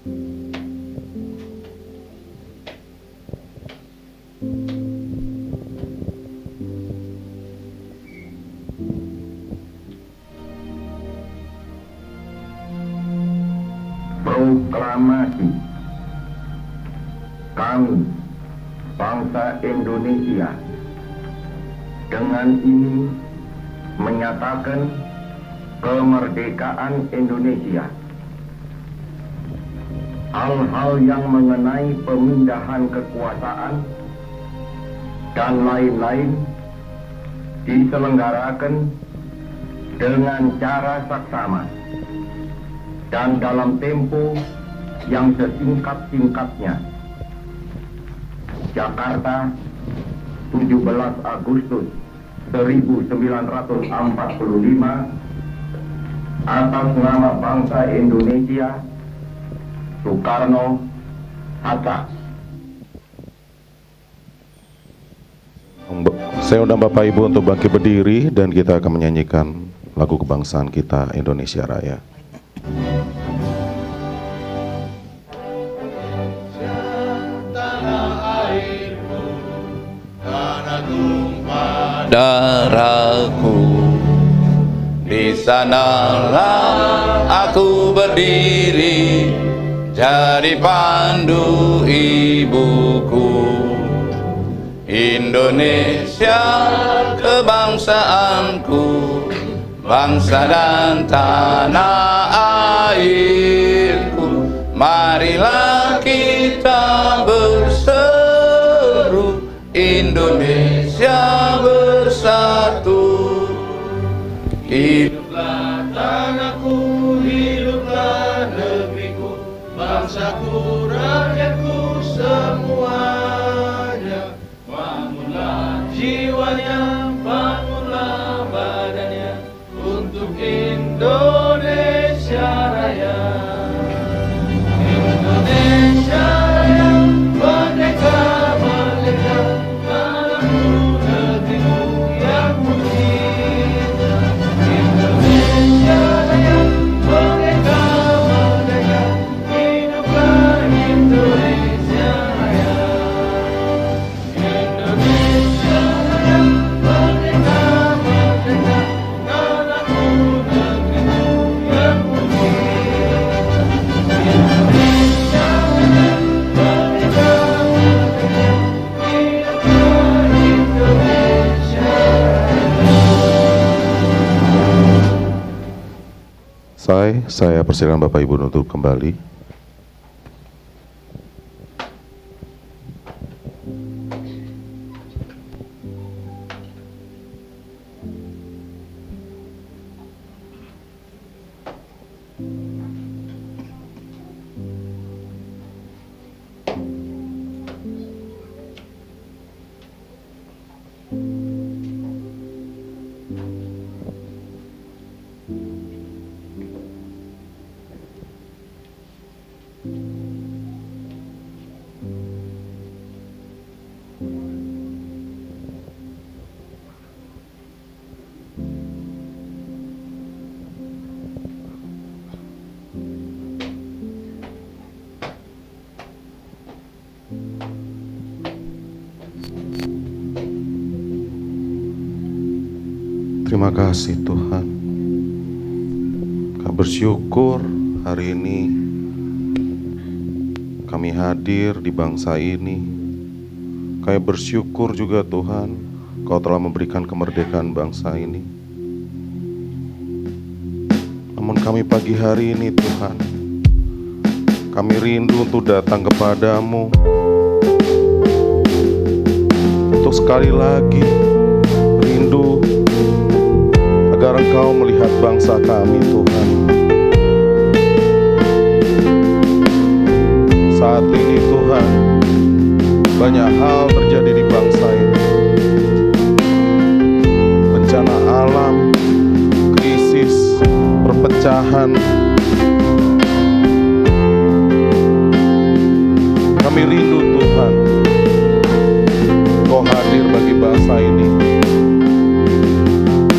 Proklamasi. Kami, bangsa Indonesia, dengan ini menyatakan kemerdekaan Indonesia. Hal-hal yang mengenai pemindahan kekuasaan dan lain-lain diselenggarakan dengan cara saksama dan dalam tempo yang sesingkat-singkatnya. Jakarta, 17 Agustus 1945, atas nama bangsa Indonesia, Soekarno Hatta. Saya undang Bapak Ibu untuk bangkit berdiri dan kita akan menyanyikan lagu kebangsaan kita, Indonesia Raya. Darahku, di sanalah aku berdiri, jadi pandu ibuku. Indonesia kebangsaanku, bangsa dan tanah airku. Marilah kita berseru, Indonesia bersatu. Hiduplah tanahku, hiduplah negeriku, bangsaku, rakyatku semuanya. Bangunlah jiwanya, bangunlah badannya, untuk Indonesia Raya. Indonesia Raya, merdeka, merdeka, tanahku, negeriku yang tercinta. Indonesia Raya, merdeka, merdeka, hiduplah Indonesia Raya. Indonesia Raya, merdeka, merdeka, tanahku, negeriku yang tercinta. Indonesia Raya, merdeka, merdeka, hiduplah Indonesia Raya. Saya persilakan Bapak Ibu untuk kembali. Terima kasih Tuhan. Kami bersyukur hari ini kami hadir di bangsa ini. Kami bersyukur juga Tuhan, Kau telah memberikan kemerdekaan bangsa ini. Namun kami pagi hari ini Tuhan, kami rindu untuk datang kepadamu, untuk sekali lagi rindu agar Engkau melihat bangsa kami Tuhan. Saat ini Tuhan, banyak hal terjadi di bangsa ini. Bencana alam, krisis, perpecahan. Kami rindu Tuhan, Kau hadir bagi bangsa ini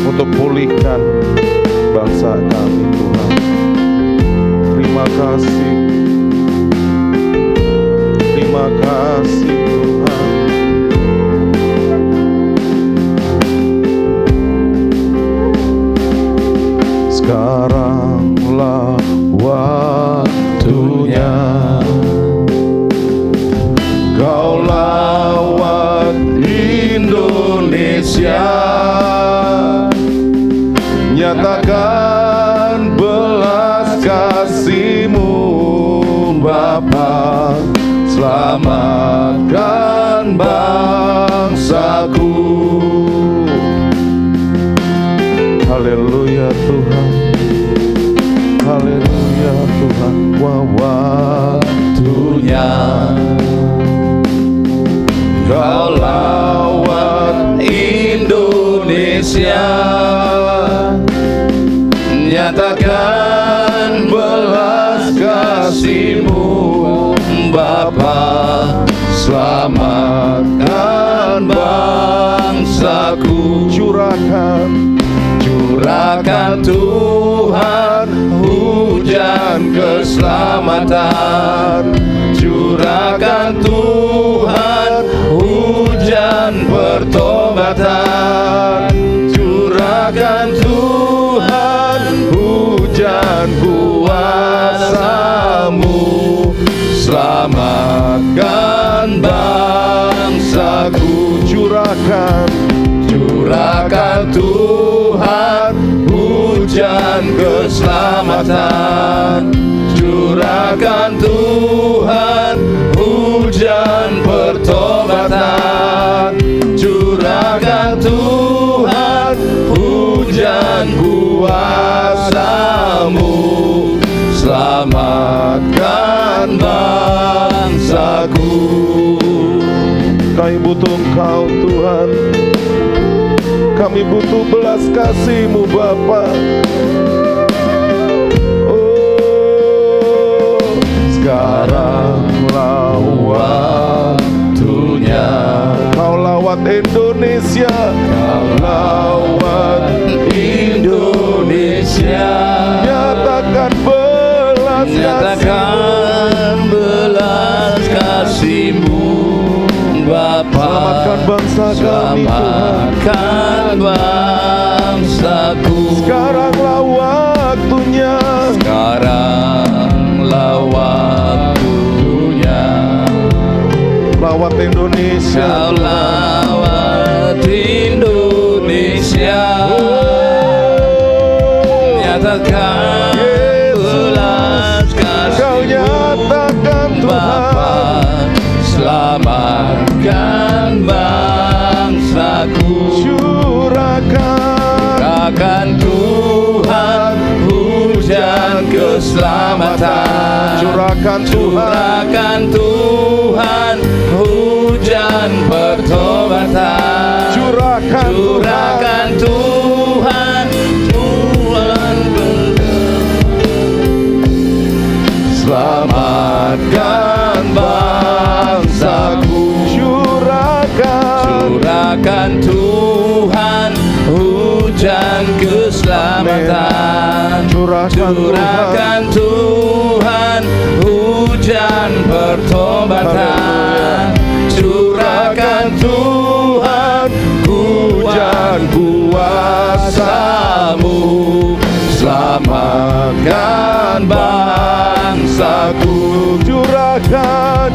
untuk pulihkan bangsa kami Tuhan. Terima kasih selamatkan bangsaku. Haleluya Tuhan, haleluya Tuhan. Waktunya Kau lawan Indonesia, nyatakan belas kasih-Mu Bapa, selamatkan bangsaku. Curahkan Tuhan hujan keselamatan, curahkan Tuhan hujan pertobatan, curahkan Tuhan hujan kuasa-Mu, selamatkan bangsaku. Curahkan Tuhan hujan keselamatan, curahkan Tuhan hujan pertobatan, curahkan Tuhan hujan kuasa-Mu, selamatkan bangsaku. Kami butuh Engkau Tuhan, kami butuh belas kasih-Mu Bapa. Oh, sekaranglah waktunya Kau lawat Indonesia, Kau lawat Indonesia, nyatakan belas kasih-Mu Bapa, selamatkan bangsa kami Tuhan. selamatkan bangsaku. Sekaranglah waktunya, Sekaranglah waktunya lawat Indonesia, Kau lawat Indonesia, nyatakan belas Kau kasih-Mu nyatakan Bapa, selamatkan bangsaku. Curahkan Tuhan hujan keselamatan, curahkan curahkan Tuhan hujan pertobatan, curahkan Tuhan Tuhan selamatkan bangsaku. Curahkan Tuhan hujan keselamatan, curahkan Tuhan hujan pertobatan, curahkan Tuhan hujan kuasa-Mu, selamatkan bangsaku. Curahkan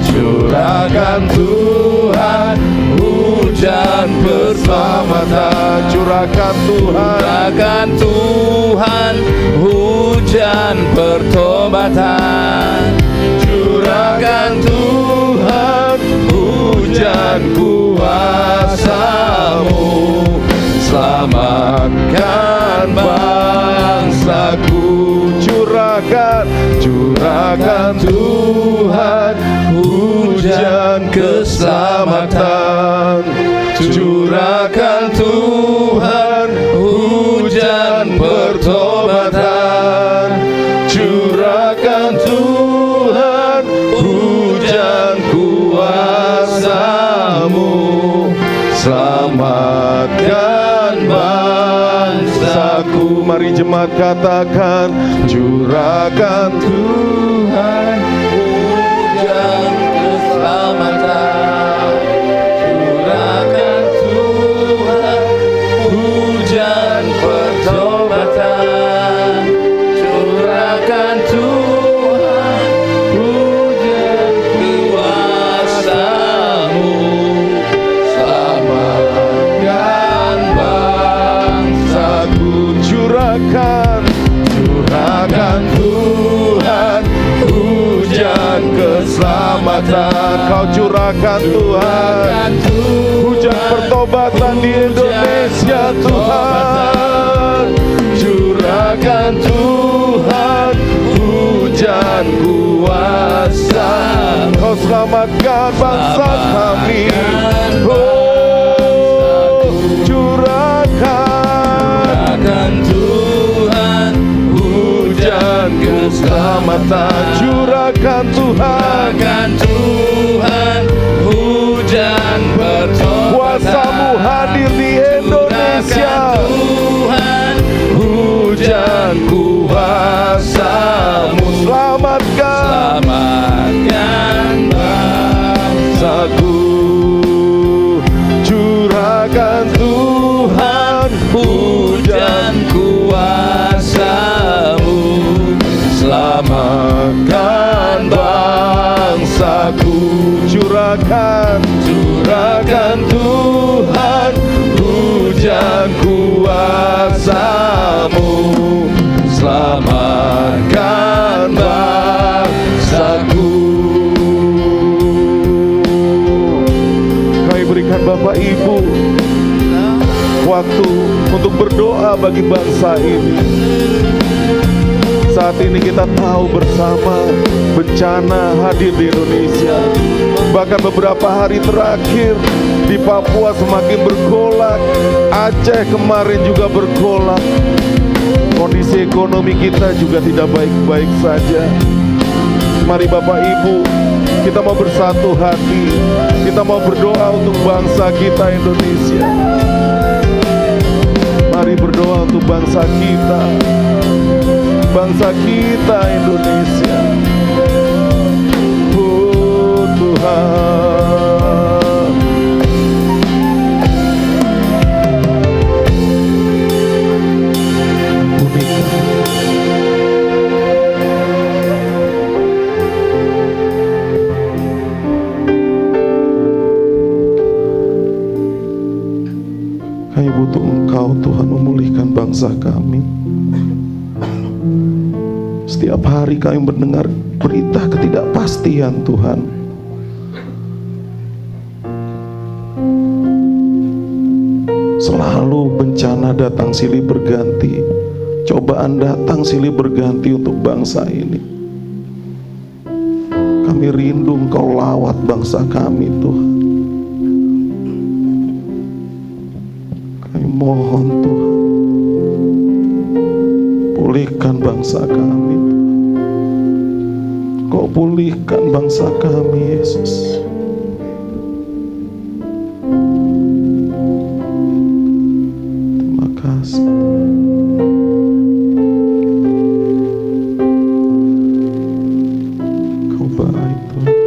Tuhan hujan pertobatan, curahkan Tuhan hujan pertobatan, curahkan Tuhan hujan kuasa-Mu, selamatkan bangsaku. Curahkan Tuhan hujan keselamatan, curahkan Tuhan hujan pertobatan, curahkan Tuhan hujan kuasa-Mu, selamatkan bangsaku. Mari jemaat katakan, curahkan Tuhan hujan keselamatan, curahkan Tuhan hujan pertobatan, curahkan Tuhan hujan kuasa-Mu, selamatkan bangsaku. Curahkan Tuhan keselamatan. Kau curahkan Tuhan, hujan pertobatan di Indonesia Tuhan. Curahkan Tuhan, hujan kuasa. Kau selamatkan bangsa kami. Oh, curahkan Tuhan, hujan keselamatan. Curahkan Tuhan, hujan pertobatan. kuasa-Mu hadir di Indonesia. Tuhan, Hujan kuasa-Mu selamatkan bangsaku. Curahkan Tuhan, hujan kuasa-Mu, selamatkan bangsaku. Curahkan Tuhan, hujan kuasa-Mu, selamatkan bangsaku. Kami berikan Bapak Ibu waktu untuk berdoa bagi bangsa ini. Saat ini kita tahu bersama bencana hadir di Indonesia. Bahkan beberapa hari terakhir di Papua semakin bergolak. Aceh kemarin juga bergolak. Kondisi ekonomi kita juga tidak baik-baik saja. Mari Bapak Ibu, kita mau bersatu hati. Kita mau berdoa untuk bangsa kita Indonesia. Mari berdoa untuk bangsa kita Indonesia. Oh Tuhan, kami butuh Engkau Tuhan memulihkan bangsa kami. Setiap hari kami mendengar berita ketidakpastian Tuhan. Selalu bencana datang silih berganti, cobaan datang silih berganti untuk bangsa ini. Kami rindu Engkau lawat bangsa kami Tuhan. Kami mohon Tuhan, pulihkan bangsa kami. Kau pulihkan bangsa kami, Yesus. Terima kasih. Kau baik Tuhan.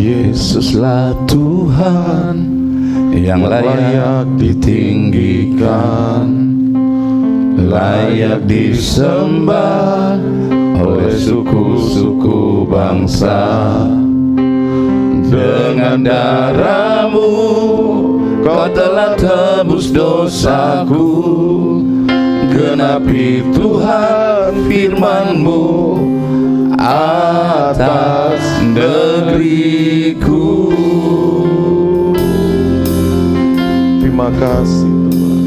Yesuslah Tuhan yang layak ditinggikan, layak disembah oleh suku-suku bangsa. Dengan darah-Mu Kau telah tebus dosaku. Genapi Tuhan firman-Mu atas negeriku. Terima kasih Tuhan.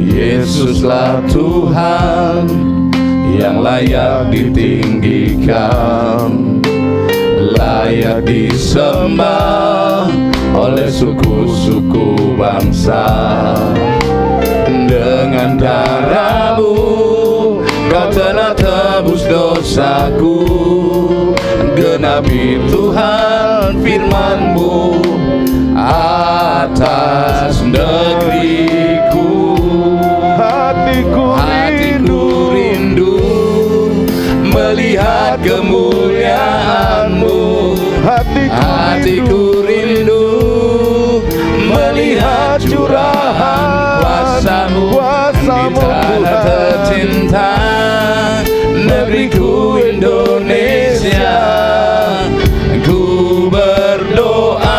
Yesuslah Tuhan yang layak ditinggikan, layak disembah oleh suku-suku bangsa. Dengan darah-Mu Kau telah tebus dosaku. Genapi Tuhan firman-Mu atas negeriku. Hatiku rindu melihat kemuliaan-Mu. Hatiku rindu melihat curahan kuasa-Mu di tanah tercinta negeriku Indonesia. Ku berdoa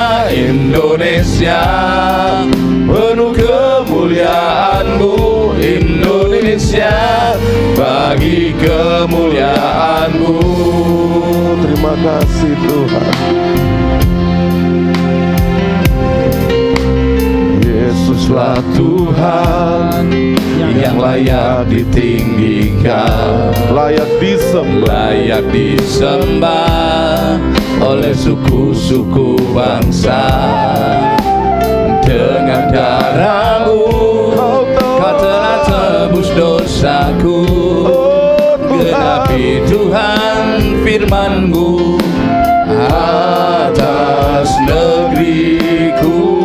Indonesia, penuh kemuliaan-Mu Indonesia, bagi kemuliaan-Mu. Terima kasih Tuhan. Yesuslah Tuhan yang layak ditinggikan, layak disembah oleh suku-suku bangsa. Dengan darah-Mu Kau telah tebus dosaku. Genapi Tuhan firman-Mu atas negeriku.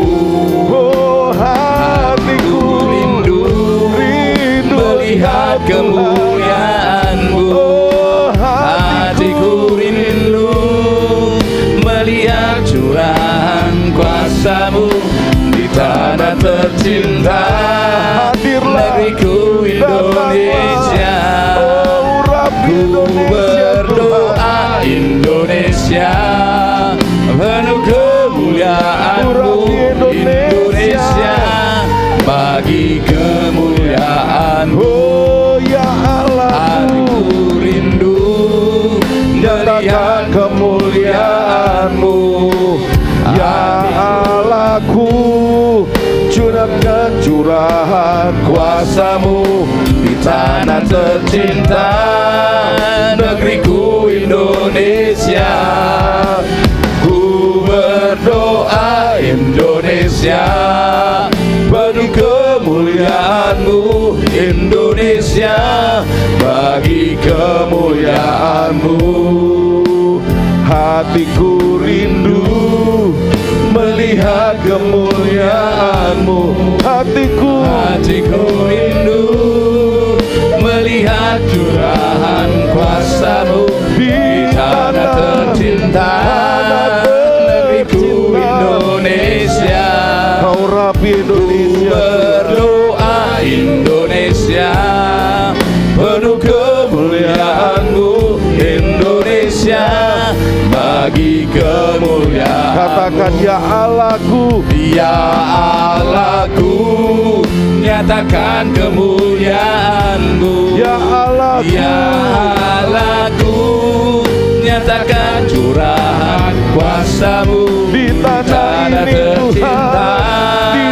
Melihat kemuliaan-Mu, hatiku rindu melihat curahan kuasa-Mu di tanah tercinta, negeriku Indonesia. Ku berdoa Indonesia, penuh kemuliaan-Mu Indonesia, bagi kemuliaan-Mu. Ya Aku rindu melihat kemuliaan-Mu. Ya Allahku, curahkan curahan kuasa-Mu di tanah tercinta, negeriku Indonesia. Ku berdoa Indonesia, penuh kemuliaan-Mu Indonesia, bagi kemuliaan-Mu. Hatiku rindu melihat kemuliaan-Mu. Hatiku rindu melihat curahan kuasa-Mu di tanah tercinta, negeriku Indonesia. Kau rapi Indonesia. Berdoa Indonesia, penuh kemuliaan-Mu Indonesia, bagi kemuliaan. Katakan ya Allahku, ya Allahku, nyatakan kemuliaan-Mu. ya Allahku, ya Allahku, nyatakan curahan kuasa-Mu di tanah ini tercinta, Tuhan, di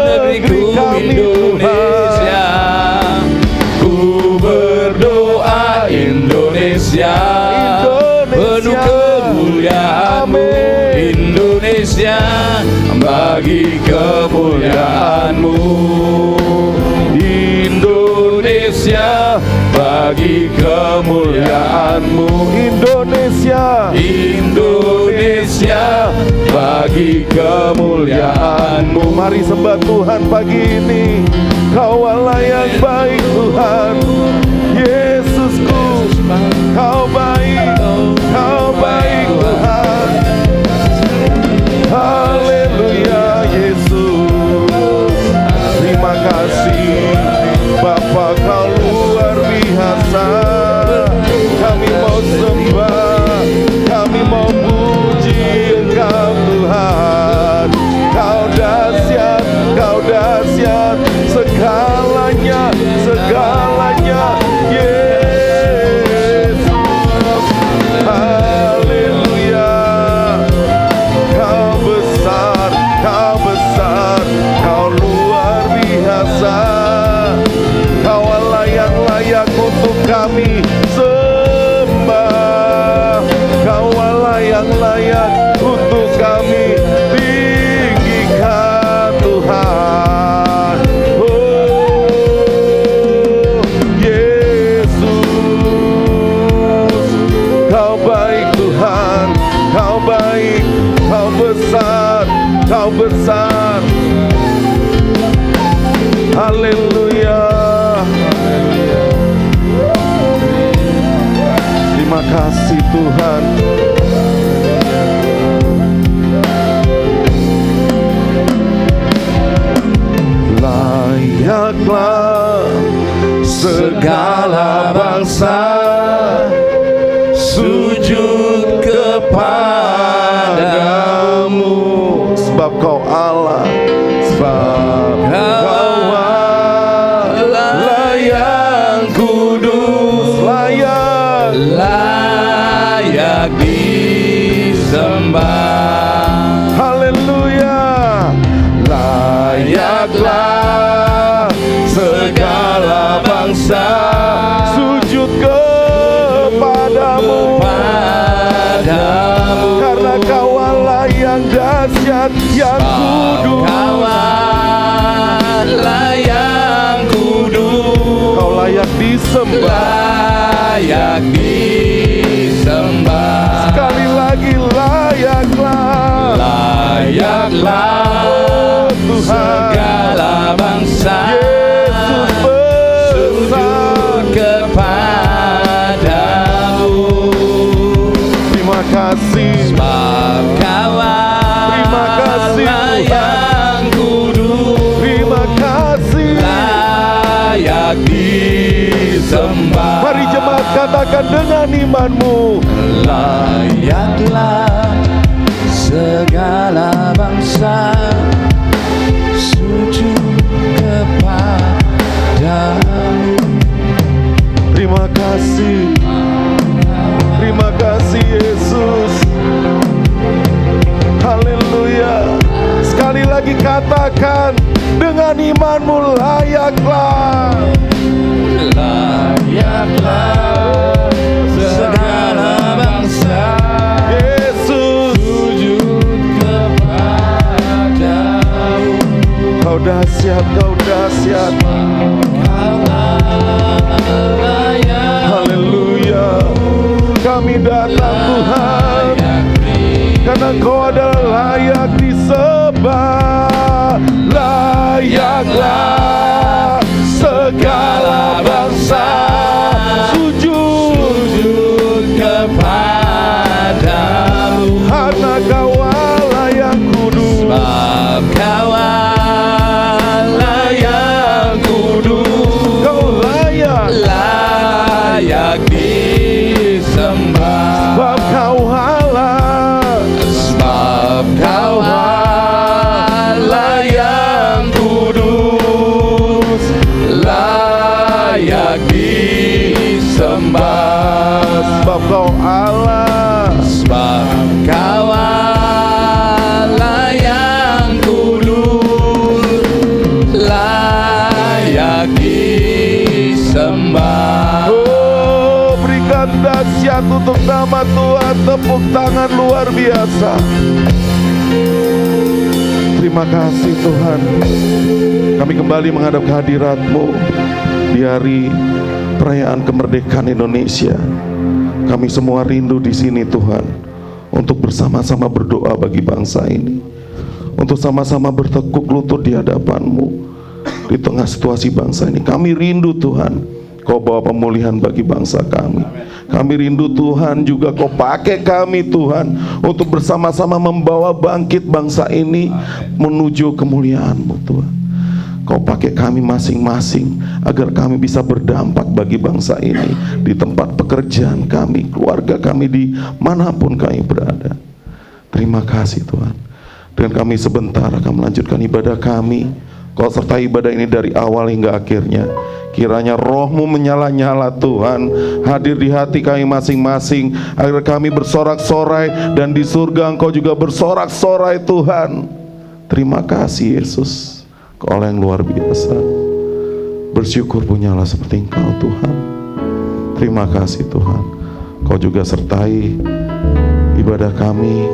negeriku Indonesia. Ku berdoa Indonesia, penuh kemuliaan-Mu Indonesia, bagi kemuliaan-Mu. Indonesia, bagi kemuliaan-Mu. Indonesia, Indonesia, bagi kemuliaan-Mu. Mari sembah Tuhan pagi ini. Kau Allah yang baik Tuhan, Yesusku. Kau baik, Kau baik Tuhan. Haleluya Yesus. Terima kasih Bapa, Kau luar biasa. Kami mau sembah, kami mau puji Engkau Tuhan. Kau dahsyat, Kau dahsyat, segalanya, segalanya Yesus. Haleluya. Kau besar, Kau besar, Kau luar biasa. Kau Allah yang layak untuk kami sembah. Kau Allah yang layak untuk kami tinggikan Tuhan. Oh Yesus, Kau baik Tuhan, Kau baik, Kau besar, Kau besar. Haleluya. Terima kasih Tuhan. Layaklah segala bangsa sujud kepadamu, sebab Kau Allah disembah. Haleluya. Layaklah segala bangsa sujud kepadamu, karena Kaulah yang dahsyat, yang kudus. Kaulah yang kudus. Kau layak disembah. Layak disembah. Sekali lagi layaklah. Layaklah Tuhan. segala bangsa Yesus sujud kepadamu. Terima kasih. Sebab Terima kasih, Kaulah Tuhan. yang kudus. Terima kasih. Layak disembah. Mari jemaat katakan dengan imanmu. Layaklah segala bangsa sujud kepadamu. Terima kasih. Terima kasih Yesus. Haleluya. Sekali lagi katakan dengan imanmu, layaklah. Layaklah segala bangsa Yesus, sujud kepadamu. Kau dahsyat, Kau dahsyat. Haleluya. Kami datang Tuhan, karena Kau adalah layak disembah. Layaklah segala bangsa sujud kepadamu. karena Kaulah yang kudus. Sebab Kaulah yang kudus. Kau layak. Layak disembah. Sebab Kaulah. Sebab Kaulah yang kudus. Layak disembah. Sebab Kau Allah. Sebab Kaulah yang kudus. Layak disembah. Oh, berikan dahsyat untuk nama Tuhan. Tepuk tangan luar biasa. Terima kasih Tuhan. Kami kembali menghadap kehadirat-Mu di hari perayaan kemerdekaan Indonesia. Kami semua rindu di sini Tuhan, untuk bersama-sama berdoa bagi bangsa ini, untuk sama-sama bertekuk lutut di hadapan-Mu di tengah situasi bangsa ini. Kami rindu Tuhan, Kau bawa pemulihan bagi bangsa kami. Kami rindu Tuhan juga Kau pakai kami Tuhan, untuk bersama-sama membawa bangkit bangsa ini menuju kemuliaan-Mu Tuhan. Kau pakai kami masing-masing agar kami bisa berdampak bagi bangsa ini, di tempat pekerjaan kami, keluarga kami, di manapun kami berada. Terima kasih Tuhan. Dan kami sebentar akan melanjutkan ibadah kami. Kau sertai ibadah ini dari awal hingga akhirnya. Kiranya Roh-Mu menyala-nyala Tuhan, hadir di hati kami masing-masing, agar kami bersorak-sorai, dan di surga Engkau juga bersorak-sorai Tuhan. Terima kasih Yesus, Kau yang luar biasa. Bersyukur punyalah seperti Engkau Tuhan. Terima kasih Tuhan. Kau juga sertai ibadah kami,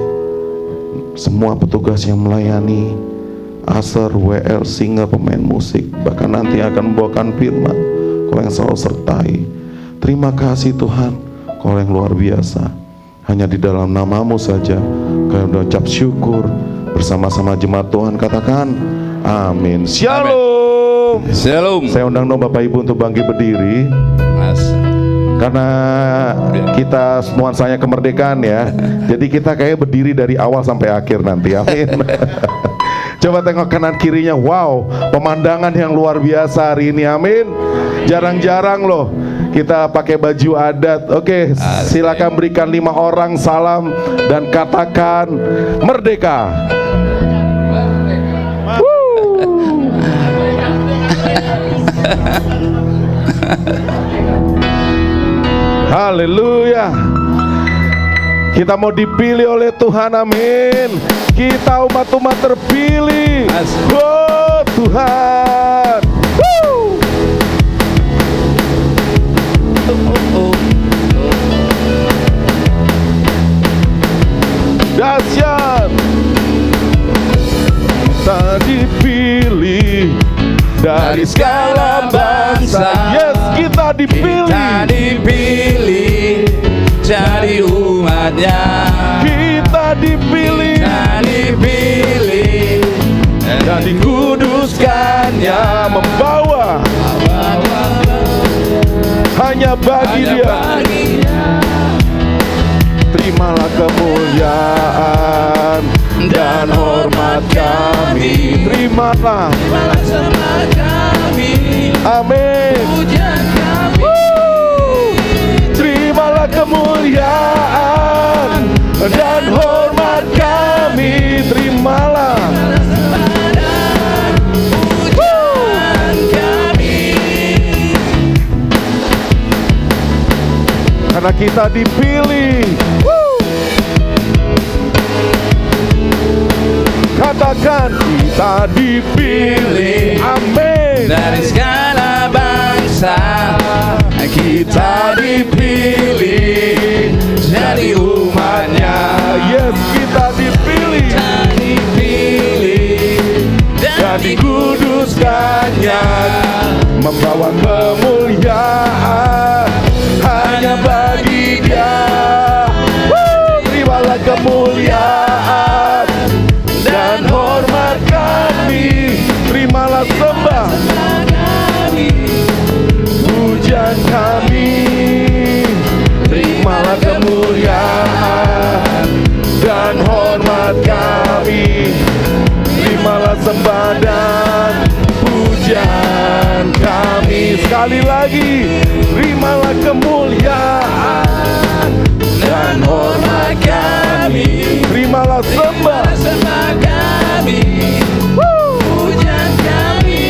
semua petugas yang melayani, Aser, WL, singer, pemain musik, bahkan nanti akan membawakan firman. Kau yang selalu sertai. Terima kasih Tuhan, Kau yang luar biasa. Hanya di dalam nama-Mu saja kami mengucap syukur. Bersama-sama jemaat Tuhan katakan amin. Shalom. Shalom. Saya undang dong Bapak Ibu untuk bangkit berdiri, Mas. karena kita nuansanya kemerdekaan ya. Jadi kita kayak berdiri dari awal sampai akhir nanti. Amin. Coba tengok kanan kirinya. Wow, pemandangan yang luar biasa hari ini. Amin. Jarang-jarang loh kita pakai baju adat. Oke, silakan berikan 5 orang salam dan katakan merdeka. Haleluya. Kita mau dipilih oleh Tuhan, amin. Kita umat-umat terpilih. Oh Tuhan. Woo. Dahsyat. Kita dipilih dari segala bangsa. Yes, kita dipilih. Kita dipilih jadi umatnya. Kita dipilih. Kita dipilih Dan dikuduskannya, membawa hanya bagi Dia. Terimalah kemuliaan dan hormat kami. Terimalah, amin. Terimalah kemuliaan dan hormat kami. Terimalah. Karena kita dipilih. Katakan kita dipilih, amin. Dari segala bangsa kita dipilih jadi umatnya. Yes, kita dipilih. Kita dipilih Dan dikuduskannya, membawa kemuliaan hanya bagi Dia. Terimalah kemuliaan dan hormat kami. Terimalah sembah pujian kami. Terimalah kemuliaan dan hormat kami. Terimalah sembah dan pujian kami. Sekali lagi, terimalah kemuliaan dan hormat kami. Terimalah sembah kami, pujian kami.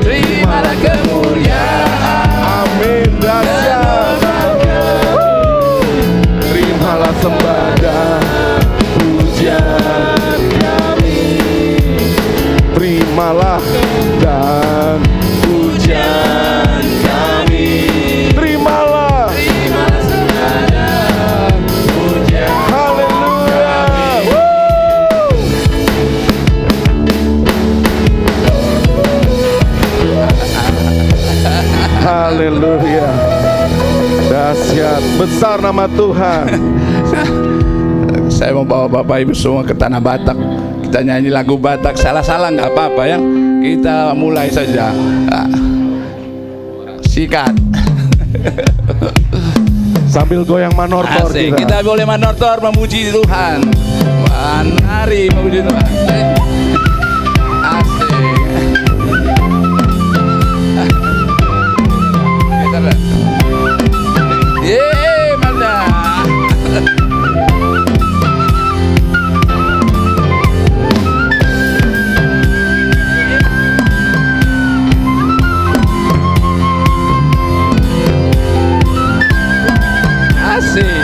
Terimalah kemuliaan, amin. Dahsyat. Terimalah sembah dan pujian kami. Terimalah dan pujian kami. Terimalah. Haleluya. Haleluya. Dahsyat, besar nama Tuhan. Saya mau bawa Bapak Ibu semua ke Tanah Batak. Kita nyanyi lagu Batak. Salah-salah nggak apa-apa ya. Kita mulai saja. Sikat. Sambil goyang manortor Asik. Kita boleh manortor memuji Tuhan. Mari memuji Tuhan. Asik. Kita lihat. Yeay, mantap. Asik.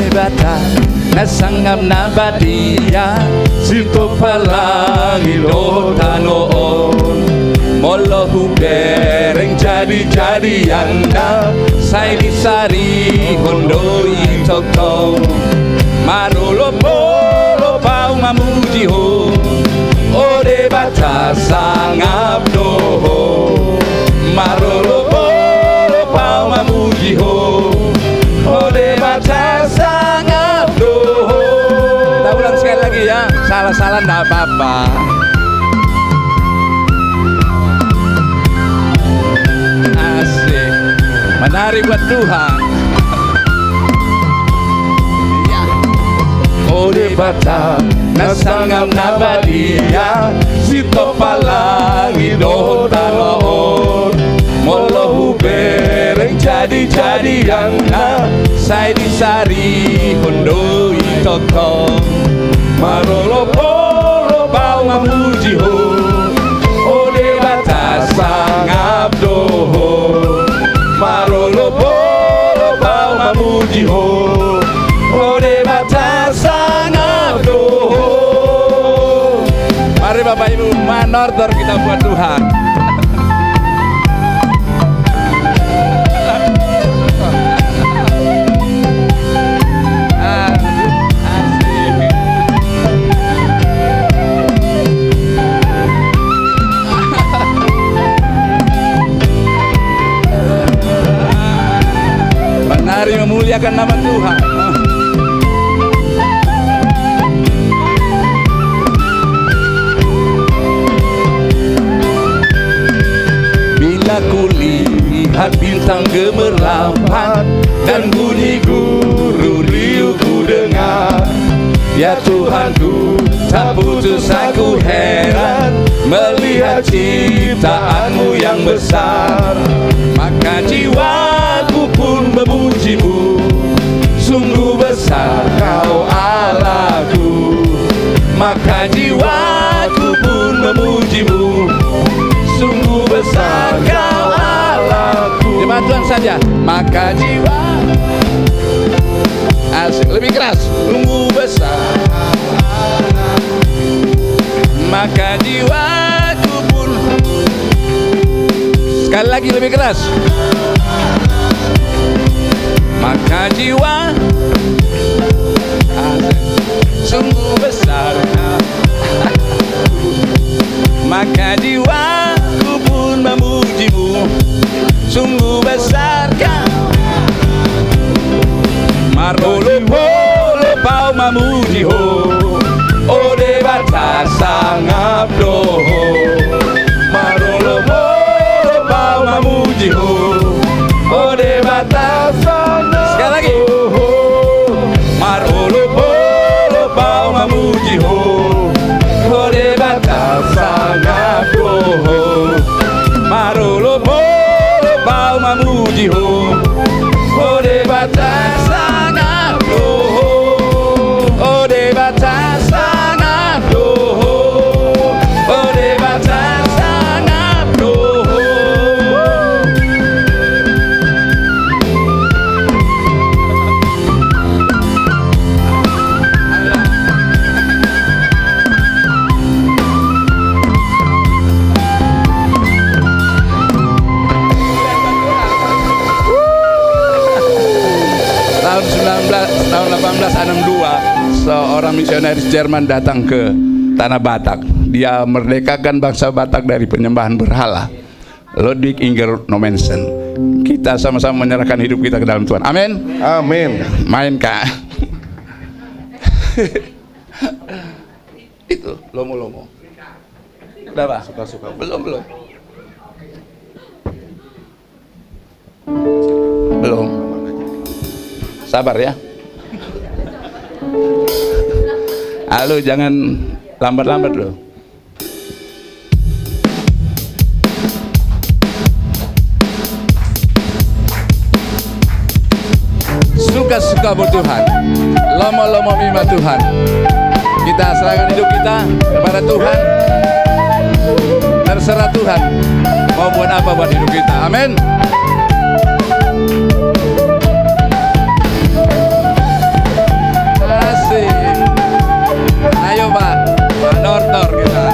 Bata nasanggam na badia sito palangi lo tanoon molo hubereng jadi-jadian na sari hondo itokong marulo polo pau mamuji ho ode bata sangap doho marulo polo pau mamuji ho ode bata sangap doho. Kita ulang sekali lagi ya, salah-salah enggak apa-apa. Asik, menari buat Tuhan. Ya. Ode bata nasangam nabadia sito palangi doho tanoon molo hubereng jadi-jadian na sai disari hondo itokong marolo polo bau mamuji ho ode bata sangap doho memuji ho ode batasan abdoho. Mari Bapak Ibu manortor kita buat Tuhan. Mari memuliakan nama Tuhan. Bila kulihat bintang gemerlapan dan bunyi guru riuh ku dengar, ya Tuhanku, tak putus aku heran melihat ciptaanmu yang besar. Maka jiwaku pun memujimu, sungguh besar kau Allahku. Maka jiwaku pun memujimu, sungguh besar kau Allahku. Jemaat Tuhan saja. Maka jiwa asik, lebih keras. Sungguh besar. Maka jiwaku pun. Sekali lagi lebih keras. Maka jiwa sungguh besar. Maka jiwaku pun memujimu, sungguh besar kau. Marolo polo pau memuji ho ode batasan abdoho. Marolo polo pau memuji ho ode batasan. Sekali lagi. Marolo polo pau memuji ho ode batasan abdoho. Marolo polo pau memuji ho ode batasan abdoho. Ode batasan abdoho. Ode batasan abdoho. Tahun 1862 seorang misionaris Jerman datang ke Tanah Batak. Dia merdekakan bangsa Batak dari penyembahan berhala. Ludwig Inger Nommensen. Kita sama-sama menyerahkan hidup kita ke dalam Tuhan. Amin. Amin. Main Kak. Itu lomo-lomo. Udah Pak? Suka-suka. Belum. Sabar ya. Halo, jangan lambat-lambat loh. Suka-suka buat Tuhan, lomo-lomo mima Tuhan. Kita serahkan hidup kita kepada Tuhan. Terserah Tuhan mau buat apa buat hidup kita. Amin. Ayo Pak, manortor kita.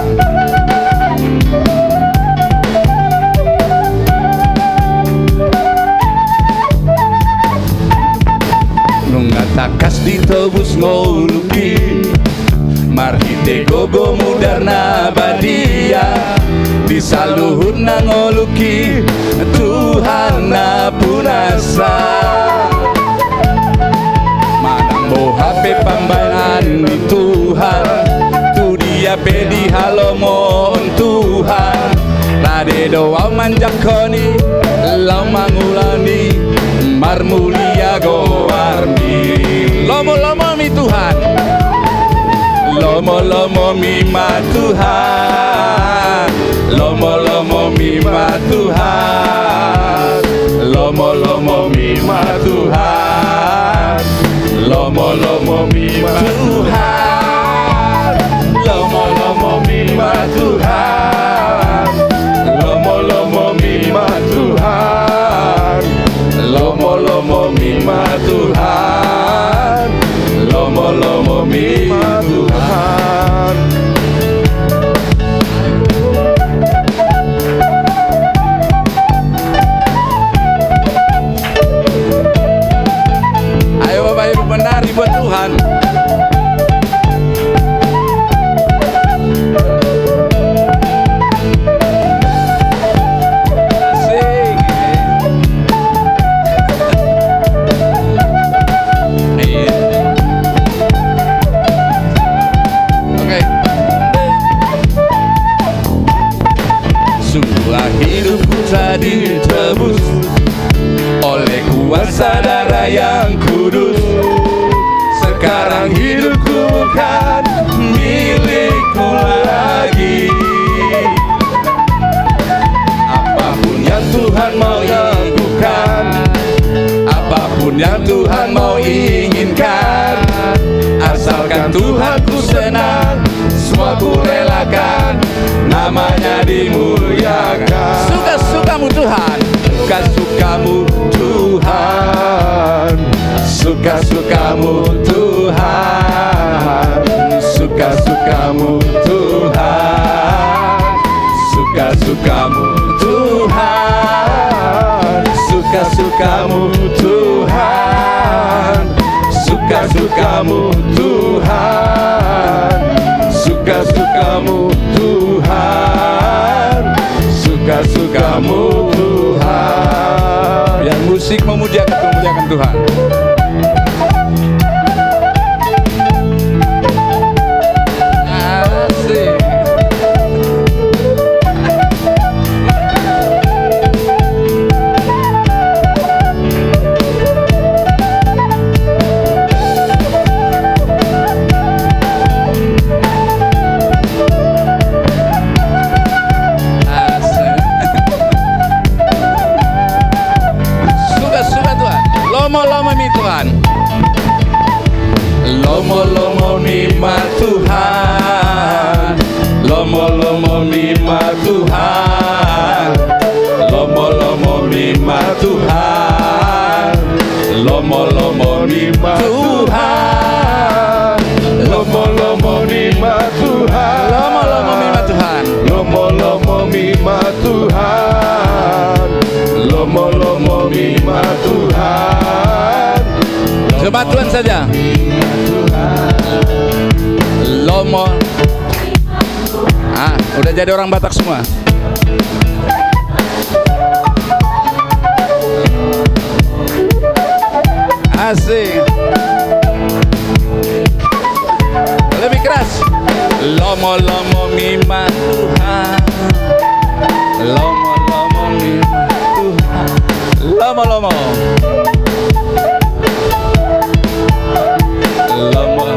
Nungatakas ditebus ngoluki, marhite gogo mudarna badia, disaluhur nangoluki, Tuhan na punasa. Hape pambanan ni Tuhan, tu dia pedi halomon Tuhan. Lade doa manjakoni, lau mangulani, marmulia goarmi. Lomo-lomo mi Tuhan, lomo-lomo mi ma Tuhan, lomo-lomo mi ma Tuhan, lomo-lomo mi ma Tuhan. Lomo-lomo mima Tuhan, lomo-lomo mima Tuhan, lomo-lomo mima Tuhan, lomo-lomo mima Tuhan, lomo-lomo mima Tuhan. Ayo Bapak Ibu menari buat Tuhan. Hidupku tadi ditebus oleh kuasa darah yang kudus. Sekarang hidupku bukan milikku lagi. Apapun yang Tuhan mau lakukan, apapun yang Tuhan mau inginkan, asalkan Tuhan ku senang, semua ku relakan, namanya dimuliakan. Suka-sukamu Tuhan, suka-sukamu Tuhan, suka-sukamu Tuhan, suka-sukamu Tuhan, suka-sukamu Tuhan, suka-sukamu Tuhan, suka-sukamu Tuhan, suka-sukamu Tuhan, suka-sukamu Tuhan. Yang musik memuliakan Tuhan. Asik. Lomo-lomo mi Tuhan, lomo-lomo mima Tuhan, lomo-lomo mima Tuhan, lomo-lomo mima Tuhan, lomo-lomo mima Tuhan, lomo-lomo mima Tuhan, lomo-lomo mima Tuhan, lomo-lomo mima Tuhan, lomo-lomo mima Tuhan. Coba Tuhan saja. Lomo. Udah jadi orang Batak semua. Asik. Lebih keras. Lomo-lomo mima Tuhan, lomo-lomo mima Tuhan, lomo-lomo. Lomo.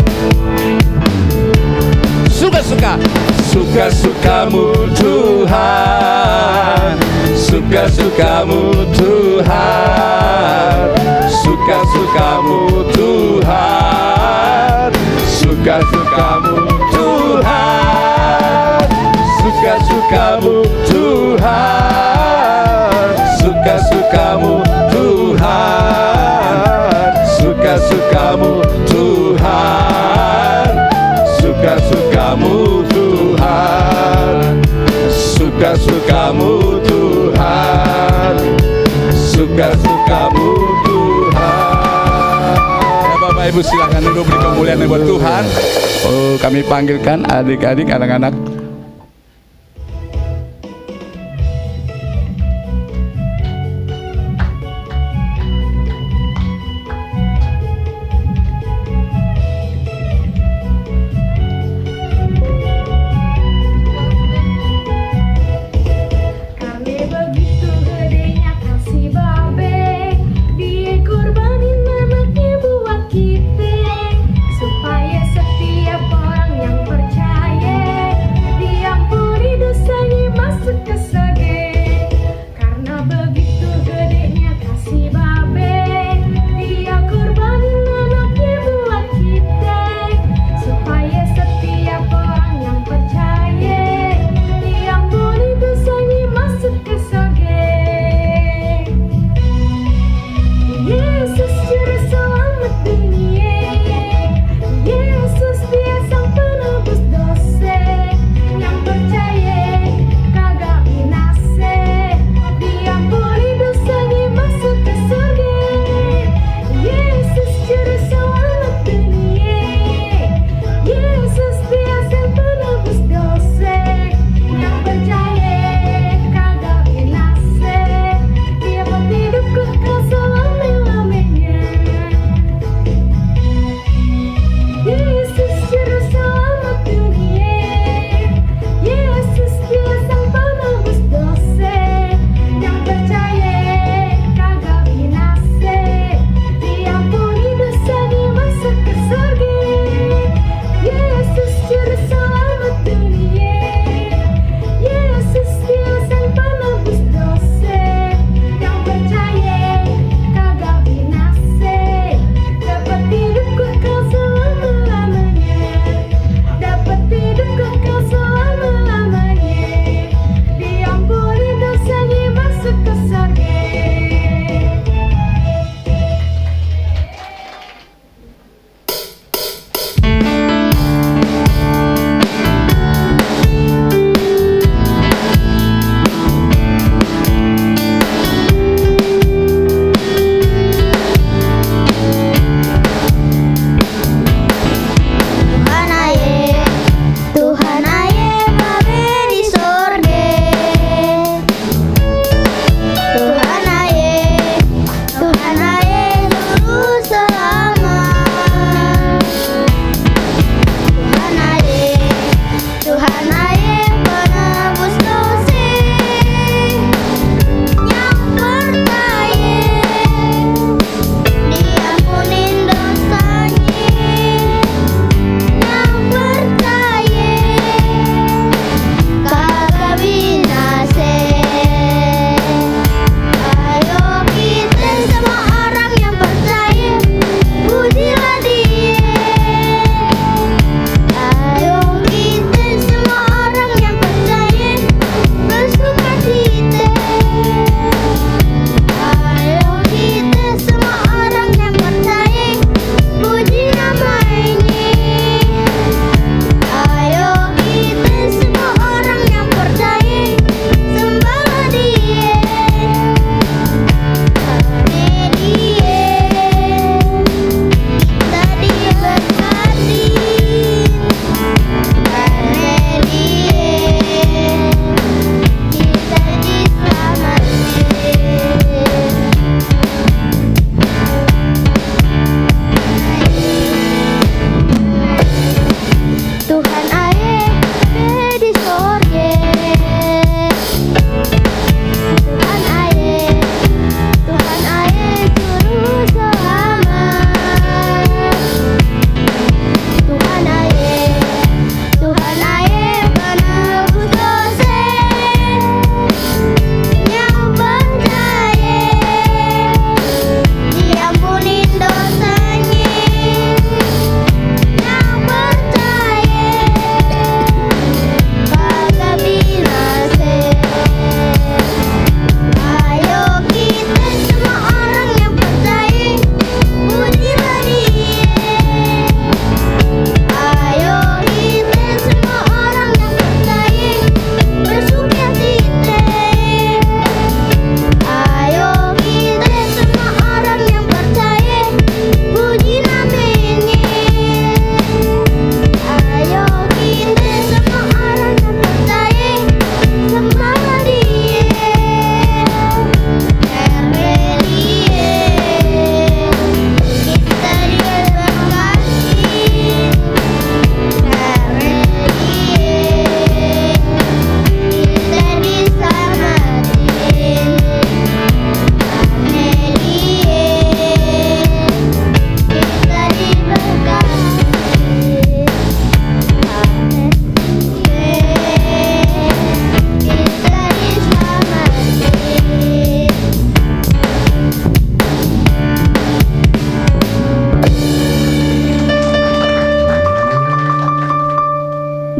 Suka-suka, suka-sukamu Tuhan, suka-sukamu Tuhan, suka-sukamu Tuhan, suka-sukamu Tuhan, suka-sukamu Tuhan, suka-sukamu Tuhan, suka-sukamu Tuhan, suka-sukamu Tuhan, suka-sukamu Tuhan, suka-sukamu Tuhan. Ya Bapak Ibu silakan duduk, beri kemuliaan buat Tuhan. Oh, kami panggilkan adik-adik, anak-anak. Supaya setiap orang yang percaya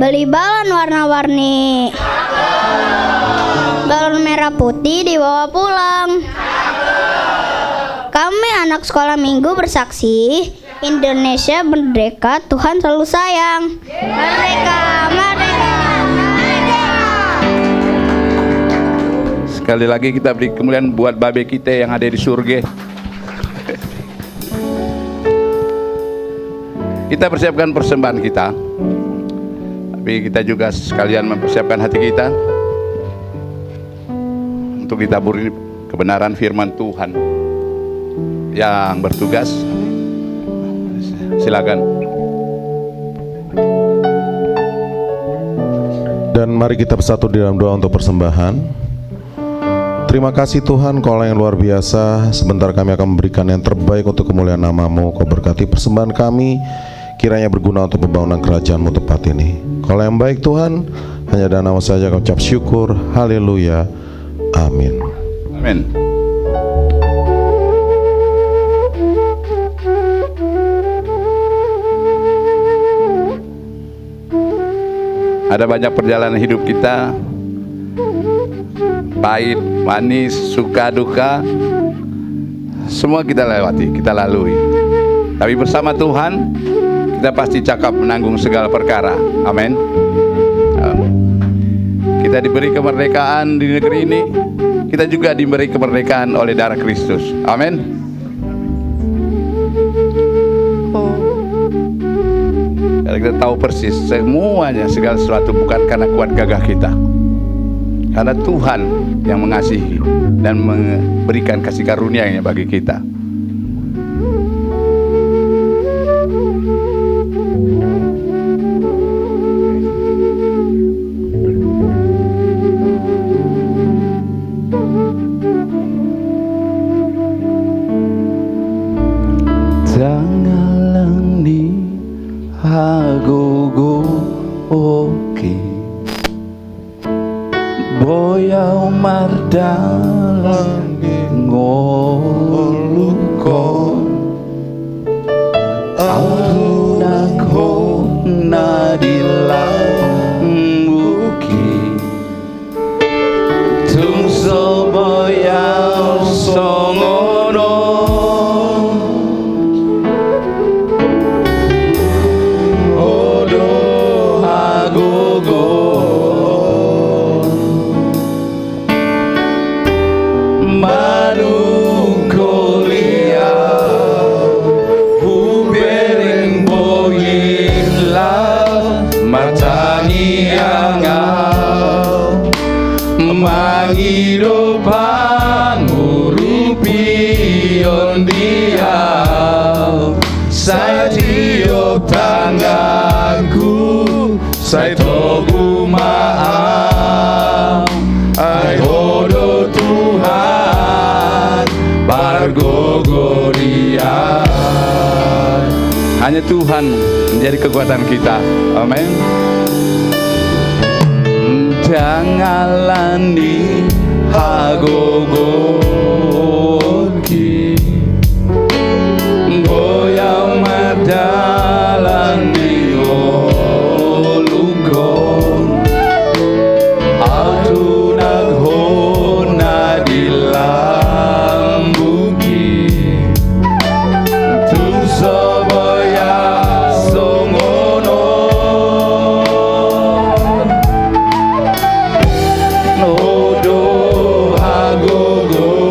Beli balon warna-warni. Balon merah putih dibawa pulang. Kami anak sekolah minggu bersaksi, Indonesia merdeka, Tuhan selalu sayang. Merdeka, merdeka, merdeka. Sekali lagi kita beri kemuliaan buat babe kita yang ada di surga. Kita persiapkan persembahan kita, tapi kita juga sekalian mempersiapkan hati kita untuk ditaburi kebenaran firman Tuhan. Yang bertugas, silakan. Dan mari kita bersatu di dalam doa untuk persembahan. Terima kasih Tuhan, Kau yang luar biasa. Sebentar kami akan memberikan yang terbaik untuk kemuliaan nama-Mu. Kau berkati persembahan kami, kiranya berguna untuk pembangunan kerajaan-Mu tempat ini. Kau yang baik Tuhan, hanya dan nama saja kami ucap syukur. Haleluya, amin. Amin. Ada banyak perjalanan hidup kita, pahit, manis, suka, duka, semua kita lewati, kita lalui. Tapi bersama Tuhan, kita pasti cakap menanggung segala perkara. Amin. Kita diberi kemerdekaan di negeri ini, kita juga diberi kemerdekaan oleh darah Kristus. Amin. Karena kita tahu persis semuanya, segala sesuatu bukan karena kuat gagah kita, karena Tuhan yang mengasihi dan memberikan kasih karunia-Nya bagi kita. Hagogo oke boyau mardalang ngolukon aunak ho nadilang muki tungso boyau songono mangido pangurupi ondia saya tiup tanganku saya togu maaf ai hodo Tuhan bargogoria. Hanya Tuhan menjadi kekuatan kita. Amin. Jangalani hagogoki goyang madalani olugon autunak hona dilambuki tusoboya songono nodo hagogo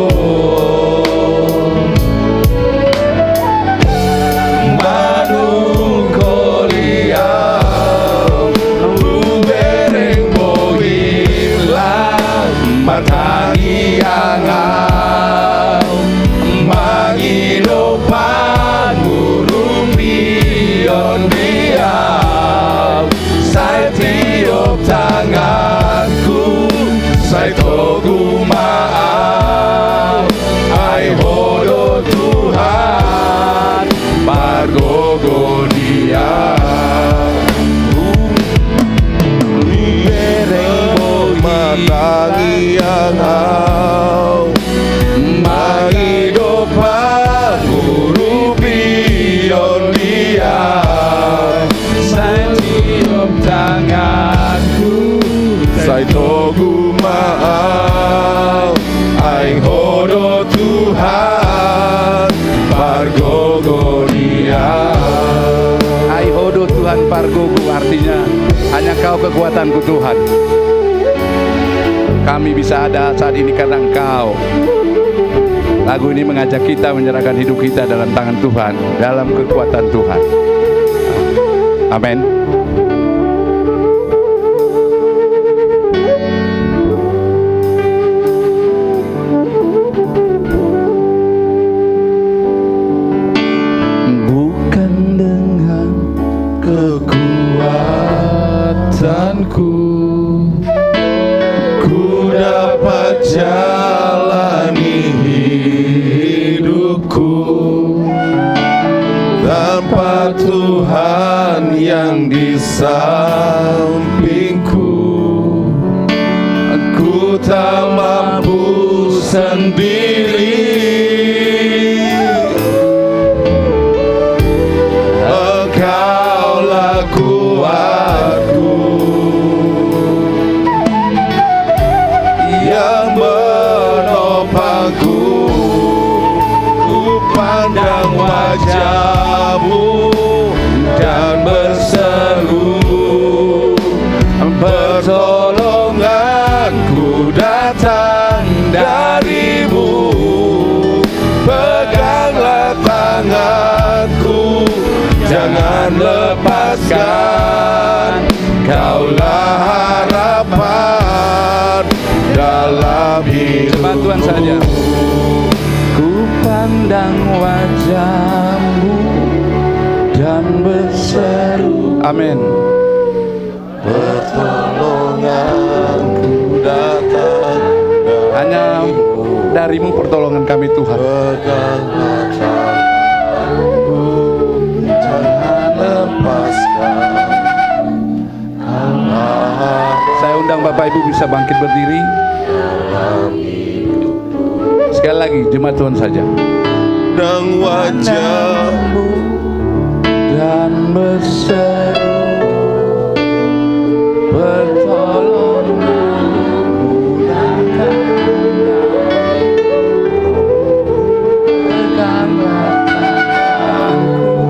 kekuatanku Tuhan. Kami bisa ada saat ini karena Engkau. Lagu ini mengajak kita menyerahkan hidup kita dalam tangan Tuhan, dalam kekuatan Tuhan. Amin. Bukan dengan kekuatanku ku dapat jalani hidupku, tanpa Tuhan yang di sampingku ku tak mampu sendiri. Engkaulah kuatku yang menopangku. Ku pandang wajah-Mu dan berseru, pertolonganku datang dari-Mu. Peganglah tanganku, jangan lepaskan. Kaulah harapan dalam hidupku. Bantuan saja. Ku pandang wajah-Mu dan berseru, Amin. pertolonganku datang Hanya dari-Mu pertolongan kami Tuhan. Peganglah tanganku, jangan lepaskan. Saya undang Bapak Ibu bisa bangkit berdiri. Sekali lagi, jemaat Tuhan saja. Dan wajah-Mu dan berseru, pertolonganku datang dari-Mu. Peganglah tanganku,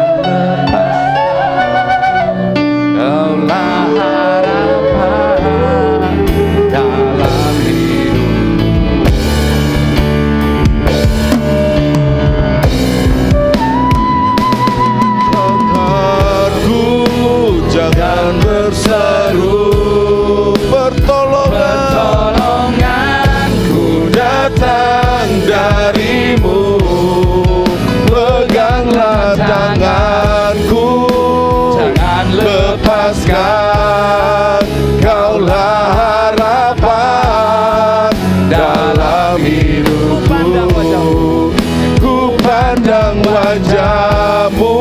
jangan lepaskan. Kaulah harapan dalam hidup. Tanganku jangan berseru, pertolonganku datang dari-Mu. Peganglah tanganku, jangan lepaskan. Kaulah harapan dalam hidupku. Ku pandang wajah-Mu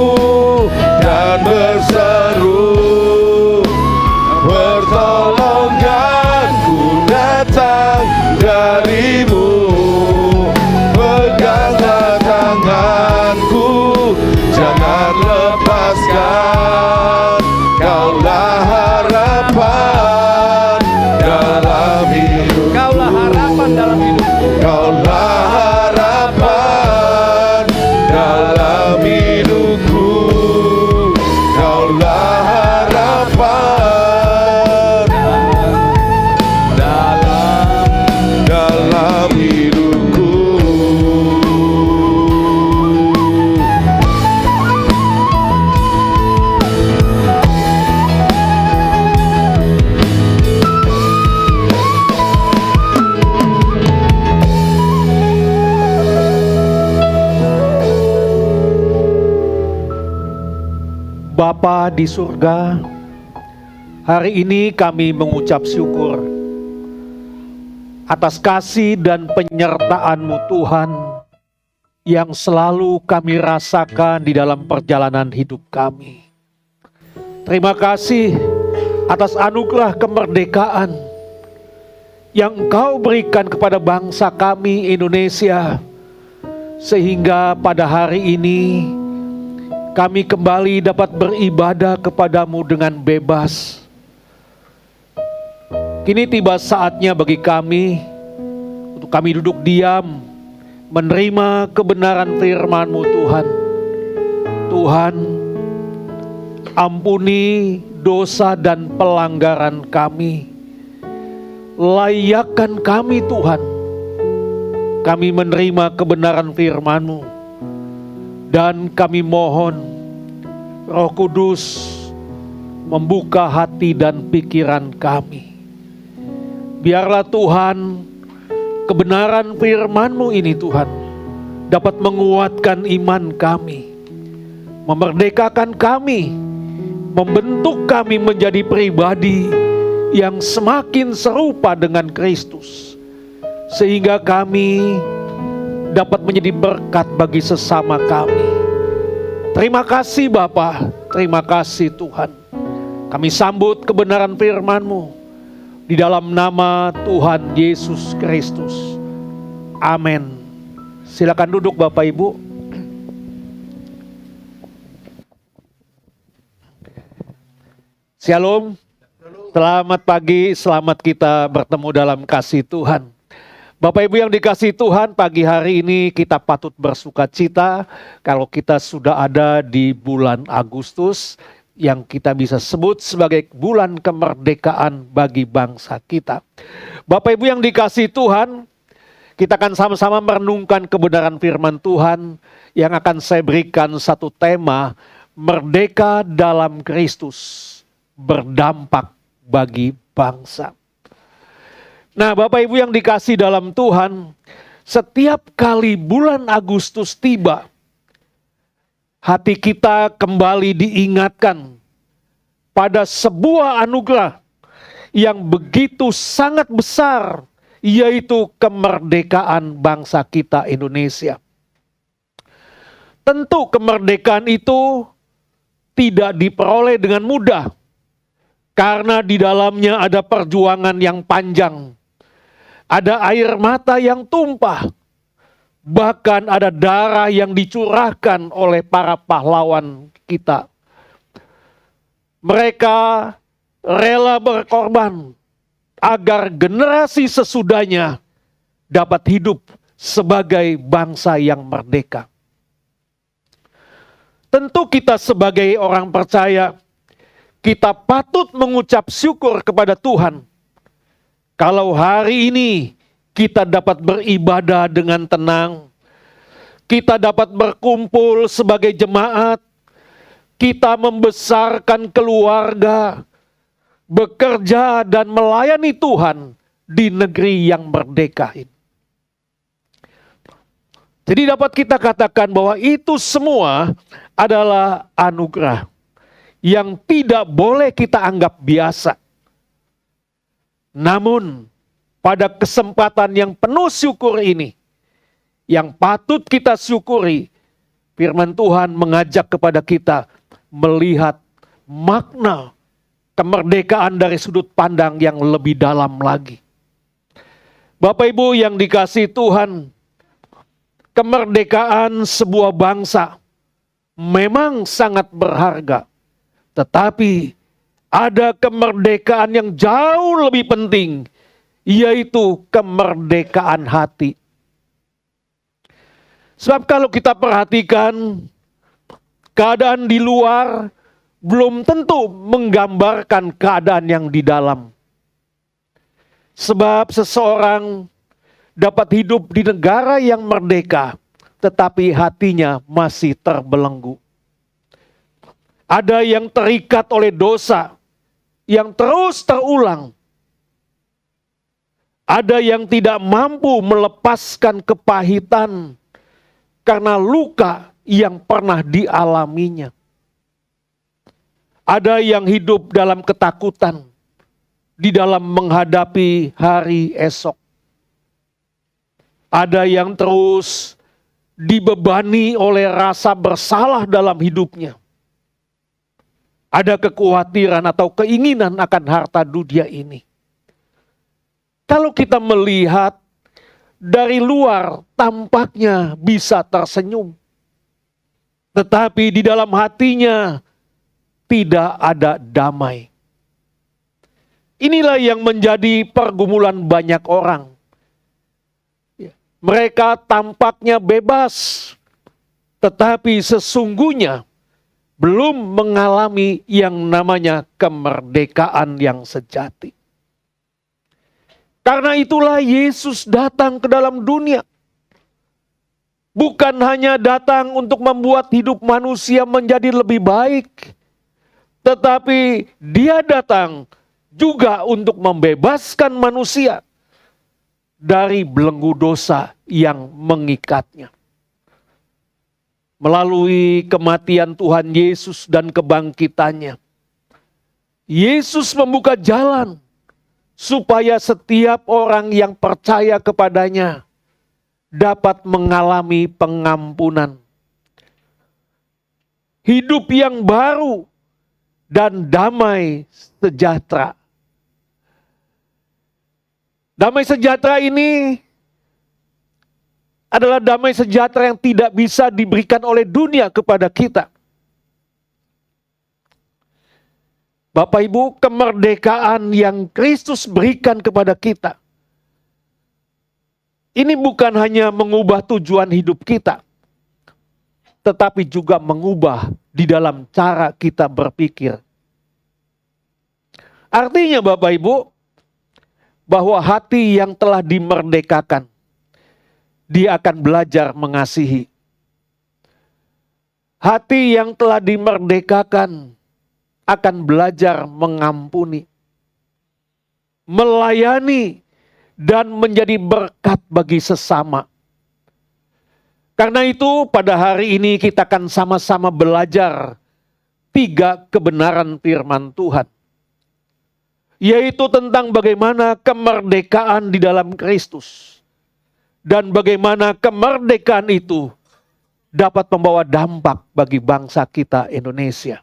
dan berseru, pertolonganku datang dari-Mu. Peganglah tanganku, jangan lepaskan. Kaulah harapan dalam hidup. Kaulah harapan dalam hidupku. Kaulah harapan dalam hidupku. Kaulah harapan dalam hidupku. Bapa di surga, hari ini kami mengucap syukur atas kasih dan penyertaan-Mu Tuhan yang selalu kami rasakan di dalam perjalanan hidup kami. Terima kasih atas anugerah kemerdekaan yang Engkau berikan kepada bangsa kami Indonesia, sehingga pada hari ini kami kembali dapat beribadah kepadamu dengan bebas. Kini tiba saatnya bagi kami untuk kami duduk diam, menerima kebenaran firman-Mu Tuhan. Tuhan, ampuni dosa dan pelanggaran kami. Layakkan kami Tuhan, kami menerima kebenaran firman-Mu, dan kami mohon Roh Kudus membuka hati dan pikiran kami. Biarlah Tuhan, kebenaran firman-Mu ini Tuhan dapat menguatkan iman kami, memerdekakan kami, membentuk kami menjadi pribadi yang semakin serupa dengan Kristus, sehingga kami dapat menjadi berkat bagi sesama kami. Terima kasih Bapa, terima kasih Tuhan. Kami sambut kebenaran firman-Mu di dalam nama Tuhan Yesus Kristus. Amin. Silakan duduk Bapak Ibu. Shalom. Selamat pagi, selamat kita bertemu dalam kasih Tuhan. Bapak Ibu yang dikasihi Tuhan, pagi hari ini kita patut bersuka cita kalau kita sudah ada di bulan Agustus yang kita bisa sebut sebagai bulan kemerdekaan bagi bangsa kita. Bapak Ibu yang dikasihi Tuhan, kita akan sama-sama merenungkan kebenaran firman Tuhan yang akan saya berikan satu tema, merdeka dalam Kristus, berdampak bagi bangsa. Nah Bapak Ibu yang dikasihi dalam Tuhan, setiap kali bulan Agustus tiba, hati kita kembali diingatkan pada sebuah anugerah yang begitu sangat besar, yaitu kemerdekaan bangsa kita Indonesia. Tentu kemerdekaan itu tidak diperoleh dengan mudah, karena di dalamnya ada perjuangan yang panjang, ada air mata yang tumpah, bahkan ada darah yang dicurahkan oleh para pahlawan kita. Mereka rela berkorban agar generasi sesudahnya dapat hidup sebagai bangsa yang merdeka. Tentu kita sebagai orang percaya, kita patut mengucap syukur kepada Tuhan kalau hari ini kita dapat beribadah dengan tenang, kita dapat berkumpul sebagai jemaat, kita membesarkan keluarga, bekerja dan melayani Tuhan di negeri yang merdeka ini. Jadi dapat kita katakan bahwa itu semua adalah anugerah yang tidak boleh kita anggap biasa. Namun pada kesempatan yang penuh syukur ini, yang patut kita syukuri, firman Tuhan mengajak kepada kita melihat makna kemerdekaan dari sudut pandang yang lebih dalam lagi. Bapak Ibu yang dikasihi Tuhan, kemerdekaan sebuah bangsa memang sangat berharga. Tetapi ada kemerdekaan yang jauh lebih penting, yaitu kemerdekaan hati. Sebab kalau kita perhatikan, keadaan di luar belum tentu menggambarkan keadaan yang di dalam. Sebab seseorang dapat hidup di negara yang merdeka, tetapi hatinya masih terbelenggu. Ada yang terikat oleh dosa yang terus terulang. Ada yang tidak mampu melepaskan kepahitan karena luka yang pernah dialaminya. Ada yang hidup dalam ketakutan di dalam menghadapi hari esok. Ada yang terus dibebani oleh rasa bersalah dalam hidupnya. Ada kekhawatiran atau keinginan akan harta dunia ini. Kalau kita melihat dari luar, tampaknya bisa tersenyum. Tetapi di dalam hatinya tidak ada damai. Inilah yang menjadi pergumulan banyak orang. Mereka tampaknya bebas, tetapi sesungguhnya belum mengalami yang namanya kemerdekaan yang sejati. Karena itulah Yesus datang ke dalam dunia. Bukan hanya datang untuk membuat hidup manusia menjadi lebih baik, tetapi Dia datang juga untuk membebaskan manusia dari belenggu dosa yang mengikatnya. Melalui kematian Tuhan Yesus dan kebangkitannya, Yesus membuka jalan supaya setiap orang yang percaya kepadanya dapat mengalami pengampunan, hidup yang baru, dan damai sejahtera. Damai sejahtera ini adalah damai sejahtera yang tidak bisa diberikan oleh dunia kepada kita. Bapak Ibu, kemerdekaan yang Kristus berikan kepada kita, ini bukan hanya mengubah tujuan hidup kita, tetapi juga mengubah di dalam cara kita berpikir. Artinya Bapak Ibu, bahwa hati yang telah dimerdekakan, dia akan belajar mengasihi. Hati yang telah dimerdekakan akan belajar mengampuni, melayani, dan menjadi berkat bagi sesama. Karena itu pada hari ini kita akan sama-sama belajar 3 kebenaran firman Tuhan. Yaitu tentang bagaimana kemerdekaan di dalam Kristus. Dan bagaimana kemerdekaan itu dapat membawa dampak bagi bangsa kita Indonesia.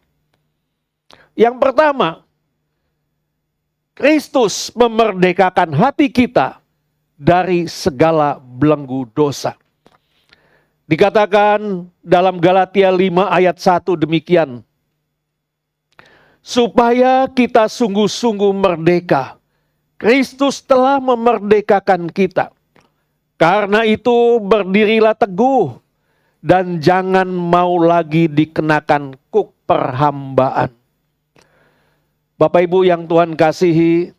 Yang pertama, Kristus memerdekakan hati kita dari segala belenggu dosa. Dikatakan dalam Galatia 5 ayat 1 demikian. Supaya kita sungguh-sungguh merdeka, Kristus telah memerdekakan kita. Karena itu berdirilah teguh dan jangan mau lagi dikenakan kuk perhambaan. Bapak Ibu yang Tuhan kasihi,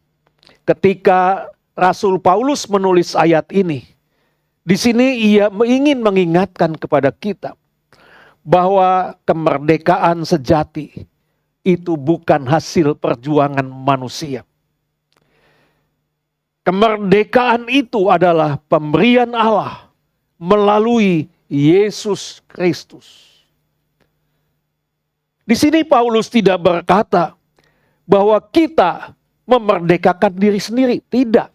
ketika Rasul Paulus menulis ayat ini, di sini ia ingin mengingatkan kepada kita bahwa kemerdekaan sejati itu bukan hasil perjuangan manusia. Kemerdekaan itu adalah pemberian Allah melalui Yesus Kristus. Di sini Paulus tidak berkata bahwa kita memerdekakan diri sendiri. Tidak.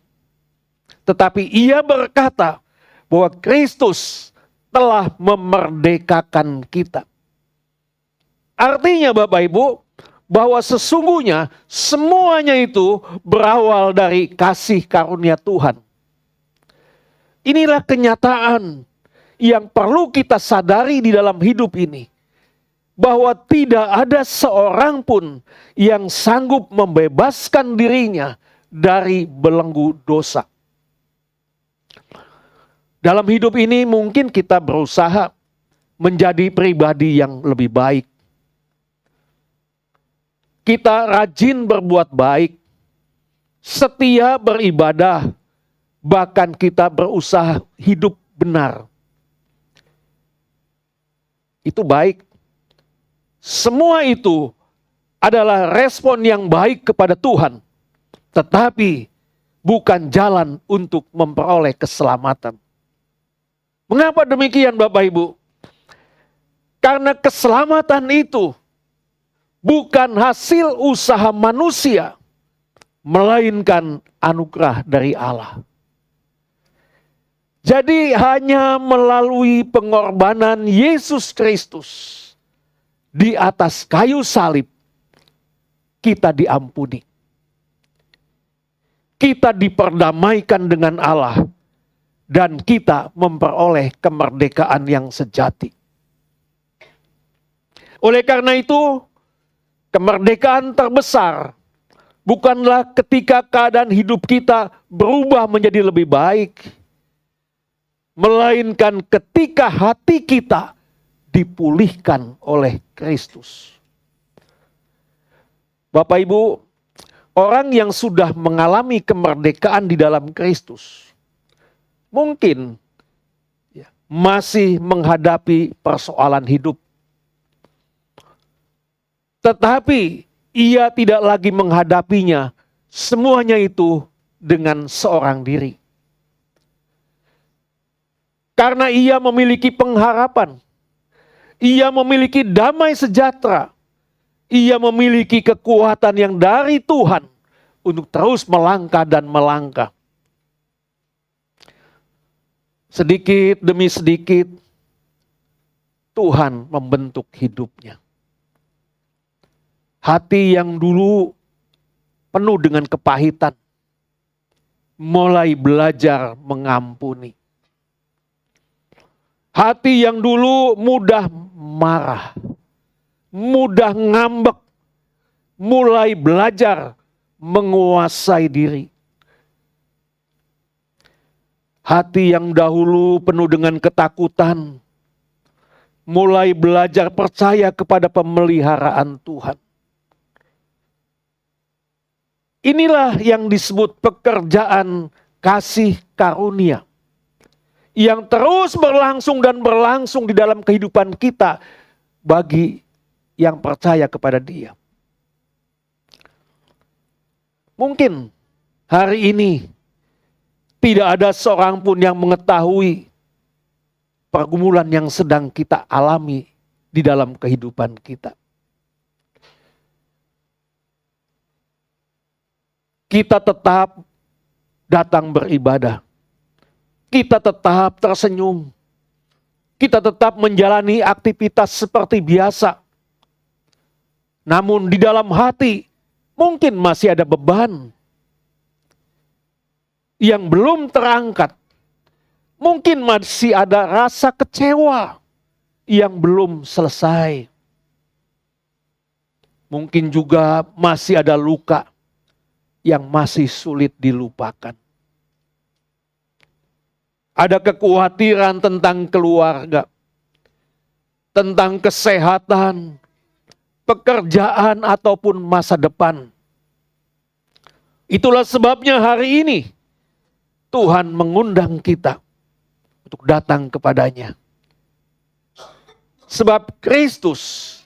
Tetapi ia berkata bahwa Kristus telah memerdekakan kita. Artinya Bapak Ibu, bahwa sesungguhnya semuanya itu berawal dari kasih karunia Tuhan. Inilah kenyataan yang perlu kita sadari di dalam hidup ini. Bahwa tidak ada seorang pun yang sanggup membebaskan dirinya dari belenggu dosa. Dalam hidup ini mungkin kita berusaha menjadi pribadi yang lebih baik. Kita rajin berbuat baik, setia beribadah, bahkan kita berusaha hidup benar. Itu baik. Semua itu adalah respon yang baik kepada Tuhan. Tetapi bukan jalan untuk memperoleh keselamatan. Mengapa demikian Bapak Ibu? Karena keselamatan itu bukan hasil usaha manusia, melainkan anugerah dari Allah. Jadi hanya melalui pengorbanan Yesus Kristus di atas kayu salib, kita diampuni. Kita diperdamaikan dengan Allah. Dan kita memperoleh kemerdekaan yang sejati. Oleh karena itu, kemerdekaan terbesar bukanlah ketika keadaan hidup kita berubah menjadi lebih baik. Melainkan ketika hati kita dipulihkan oleh Kristus. Bapak Ibu, orang yang sudah mengalami kemerdekaan di dalam Kristus mungkin masih menghadapi persoalan hidup. Tetapi ia tidak lagi menghadapinya semuanya itu dengan seorang diri. Karena ia memiliki pengharapan, ia memiliki damai sejahtera, ia memiliki kekuatan yang dari Tuhan untuk terus melangkah dan melangkah. Sedikit demi sedikit Tuhan membentuk hidupnya. Hati yang dulu penuh dengan kepahitan mulai belajar mengampuni. Hati yang dulu mudah marah, mudah ngambek, mulai belajar menguasai diri. Hati yang dahulu penuh dengan ketakutan, mulai belajar percaya kepada pemeliharaan Tuhan. Inilah yang disebut pekerjaan kasih karunia, yang terus berlangsung dan berlangsung di dalam kehidupan kita bagi yang percaya kepada Dia. Mungkin hari ini tidak ada seorang pun yang mengetahui pergumulan yang sedang kita alami di dalam kehidupan kita. Kita tetap datang beribadah. Kita tetap tersenyum. Kita tetap menjalani aktivitas seperti biasa. Namun di dalam hati mungkin masih ada beban yang belum terangkat. Mungkin masih ada rasa kecewa yang belum selesai. Mungkin juga masih ada luka yang masih sulit dilupakan. Ada kekhawatiran tentang keluarga, tentang kesehatan, pekerjaan ataupun masa depan. Itulah sebabnya hari ini Tuhan mengundang kita untuk datang kepadanya. Sebab Kristus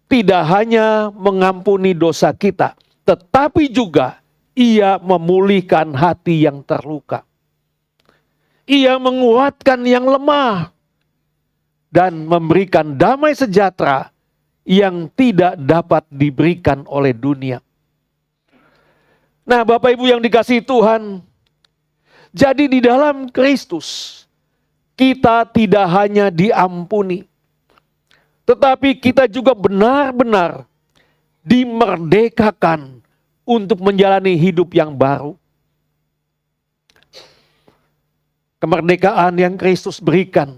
tidak hanya mengampuni dosa kita, tetapi juga Ia memulihkan hati yang terluka. Ia menguatkan yang lemah dan memberikan damai sejahtera yang tidak dapat diberikan oleh dunia. Nah, Bapak Ibu yang dikasihi Tuhan, jadi di dalam Kristus kita tidak hanya diampuni, tetapi kita juga benar-benar dimerdekakan untuk menjalani hidup yang baru. Kemerdekaan yang Kristus berikan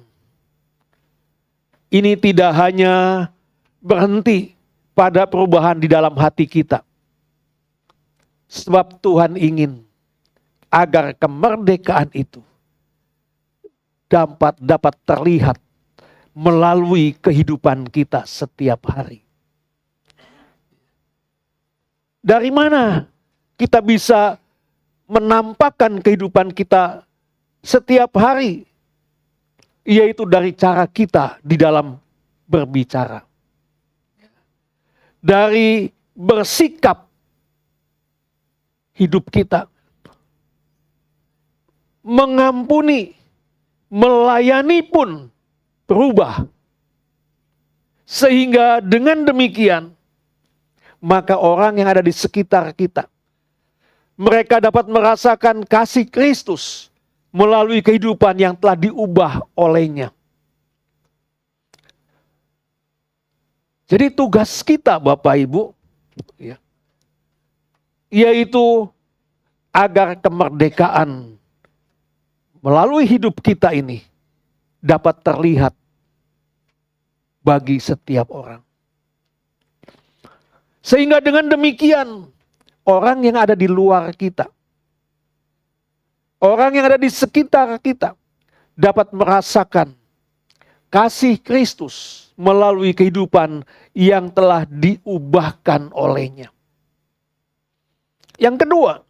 ini tidak hanya berhenti pada perubahan di dalam hati kita. Sebab Tuhan ingin agar kemerdekaan itu dapat terlihat melalui kehidupan kita setiap hari. Dari mana kita bisa menampakkan kehidupan kita setiap hari? Yaitu dari cara kita di dalam berbicara. Dari bersikap hidup kita. Mengampuni, melayani pun berubah. Sehingga dengan demikian, maka orang yang ada di sekitar kita, mereka dapat merasakan kasih Kristus melalui kehidupan yang telah diubah olehnya. Jadi tugas kita Bapak Ibu, yaitu agar kemerdekaan melalui hidup kita ini dapat terlihat bagi setiap orang. Sehingga dengan demikian, orang yang ada di luar kita, orang yang ada di sekitar kita, dapat merasakan kasih Kristus melalui kehidupan yang telah diubahkan olehnya. Yang kedua,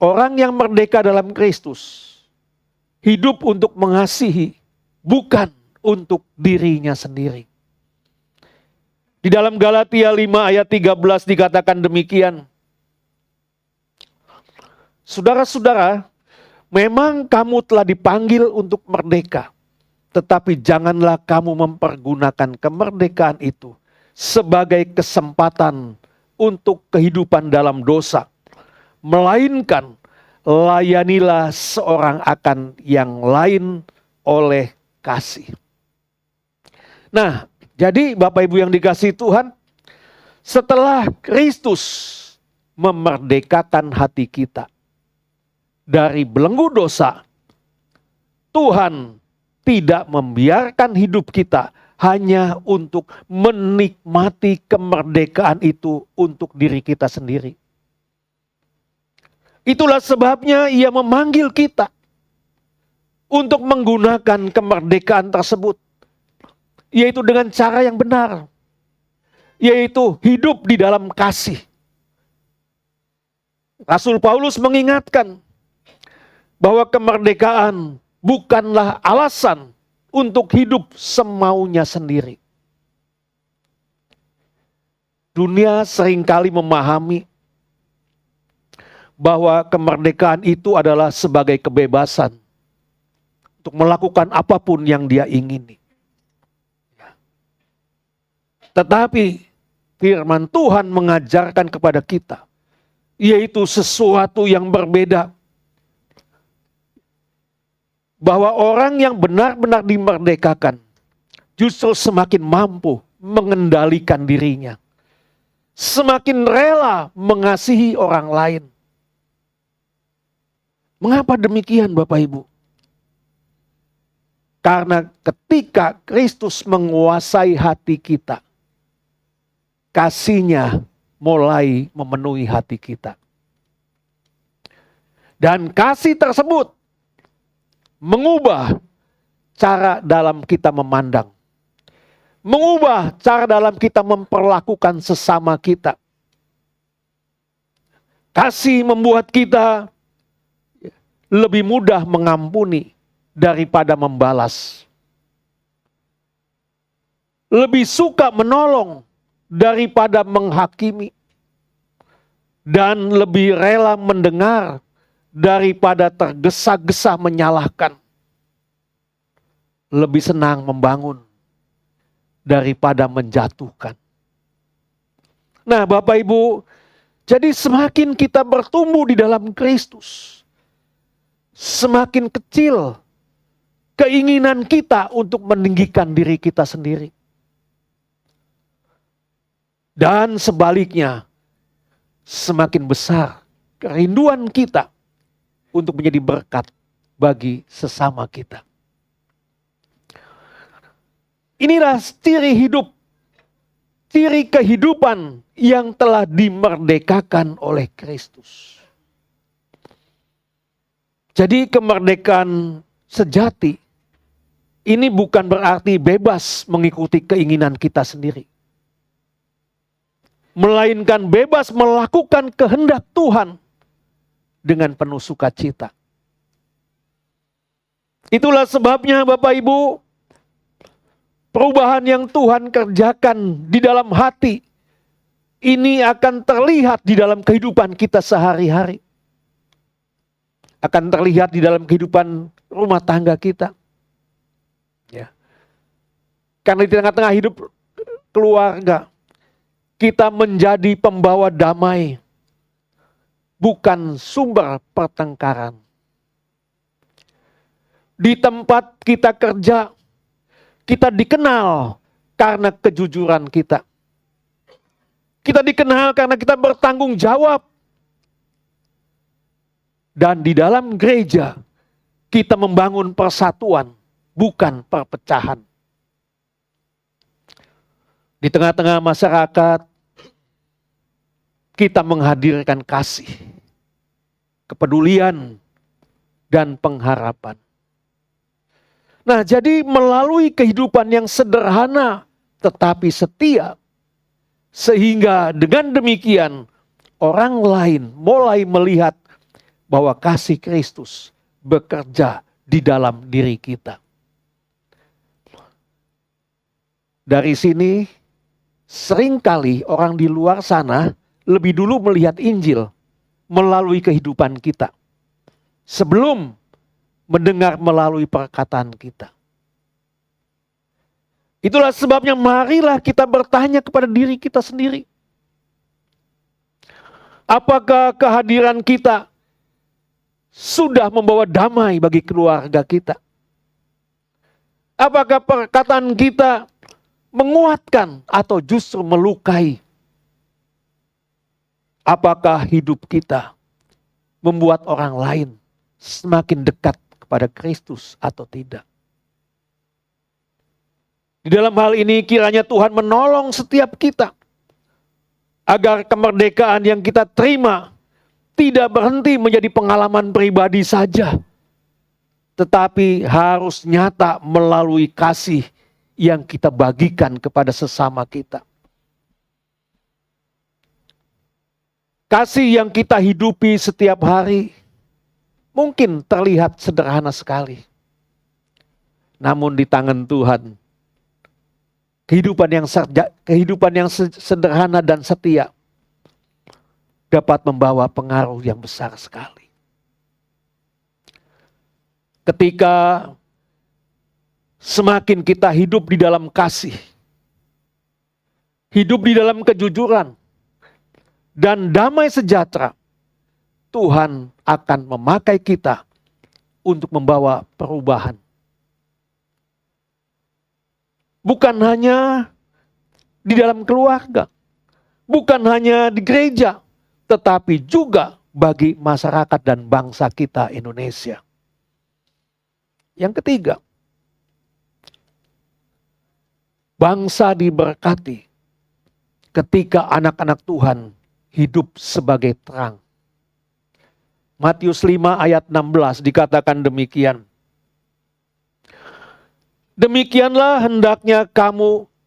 orang yang merdeka dalam Kristus hidup untuk mengasihi, bukan untuk dirinya sendiri. Di dalam Galatia 5 ayat 13 dikatakan demikian. Saudara-saudara, memang kamu telah dipanggil untuk merdeka, tetapi janganlah kamu mempergunakan kemerdekaan itu sebagai kesempatan untuk kehidupan dalam dosa, melainkan layanilah seorang akan yang lain oleh kasih. Nah, jadi Bapak Ibu yang dikasihi Tuhan, setelah Kristus memerdekakan hati kita dari belenggu dosa, Tuhan tidak membiarkan hidup kita hanya untuk menikmati kemerdekaan itu untuk diri kita sendiri. Itulah sebabnya Ia memanggil kita untuk menggunakan kemerdekaan tersebut, yaitu dengan cara yang benar, yaitu hidup di dalam kasih. Rasul Paulus mengingatkan bahwa kemerdekaan bukanlah alasan untuk hidup semaunya sendiri. Dunia seringkali memahami bahwa kemerdekaan itu adalah sebagai kebebasan untuk melakukan apapun yang dia ingini. Tetapi firman Tuhan mengajarkan kepada kita, yaitu sesuatu yang berbeda. Bahwa orang yang benar-benar dimerdekakan justru semakin mampu mengendalikan dirinya. Semakin rela mengasihi orang lain. Mengapa demikian Bapak Ibu? Karena ketika Kristus menguasai hati kita, kasih-Nya mulai memenuhi hati kita. Dan kasih tersebut mengubah cara dalam kita memandang. Mengubah cara dalam kita memperlakukan sesama kita. Kasih membuat kita lebih mudah mengampuni daripada membalas. Lebih suka menolong daripada menghakimi. Dan lebih rela mendengar daripada tergesa-gesa menyalahkan. Lebih senang membangun daripada menjatuhkan. Nah Bapak Ibu, jadi semakin kita bertumbuh di dalam Kristus, semakin kecil keinginan kita untuk meninggikan diri kita sendiri. Dan sebaliknya, semakin besar kerinduan kita untuk menjadi berkat bagi sesama kita. Inilah ciri hidup, ciri kehidupan yang telah dimerdekakan oleh Kristus. Jadi kemerdekaan sejati ini bukan berarti bebas mengikuti keinginan kita sendiri. Melainkan bebas melakukan kehendak Tuhan dengan penuh sukacita. Itulah sebabnya Bapak Ibu, perubahan yang Tuhan kerjakan di dalam hati ini akan terlihat di dalam kehidupan kita sehari-hari. Akan terlihat di dalam kehidupan rumah tangga kita. Ya. Karena di tengah-tengah hidup keluarga, kita menjadi pembawa damai, bukan sumber pertengkaran. Di tempat kita kerja, kita dikenal karena kejujuran kita. Kita dikenal karena kita bertanggung jawab. Dan di dalam gereja, kita membangun persatuan, bukan perpecahan. Di tengah-tengah masyarakat, kita menghadirkan kasih, kepedulian, dan pengharapan. Nah, jadi melalui kehidupan yang sederhana tetapi setia, sehingga dengan demikian orang lain mulai melihat bahwa kasih Kristus bekerja di dalam diri kita. Dari sini, seringkali orang di luar sana lebih dulu melihat Injil melalui kehidupan kita, sebelum mendengar melalui perkataan kita. Itulah sebabnya marilah kita bertanya kepada diri kita sendiri. Apakah kehadiran kita sudah membawa damai bagi keluarga kita? Apakah perkataan kita menguatkan atau justru melukai? Apakah hidup kita membuat orang lain semakin dekat kepada Kristus atau tidak? Di dalam hal ini kiranya Tuhan menolong setiap kita agar kemerdekaan yang kita terima tidak berhenti menjadi pengalaman pribadi saja, tetapi harus nyata melalui kasih yang kita bagikan kepada sesama kita. Kasih yang kita hidupi setiap hari mungkin terlihat sederhana sekali. Namun di tangan Tuhan, kehidupan yang sederhana dan setia dapat membawa pengaruh yang besar sekali. Ketika semakin kita hidup di dalam kasih, hidup di dalam kejujuran, dan damai sejahtera, Tuhan akan memakai kita untuk membawa perubahan. Bukan hanya di dalam keluarga, bukan hanya di gereja, tetapi juga bagi masyarakat dan bangsa kita Indonesia. Yang ketiga, bangsa diberkati ketika anak-anak Tuhan hidup sebagai terang. Matius 5 ayat 16 dikatakan demikian. Demikianlah hendaknya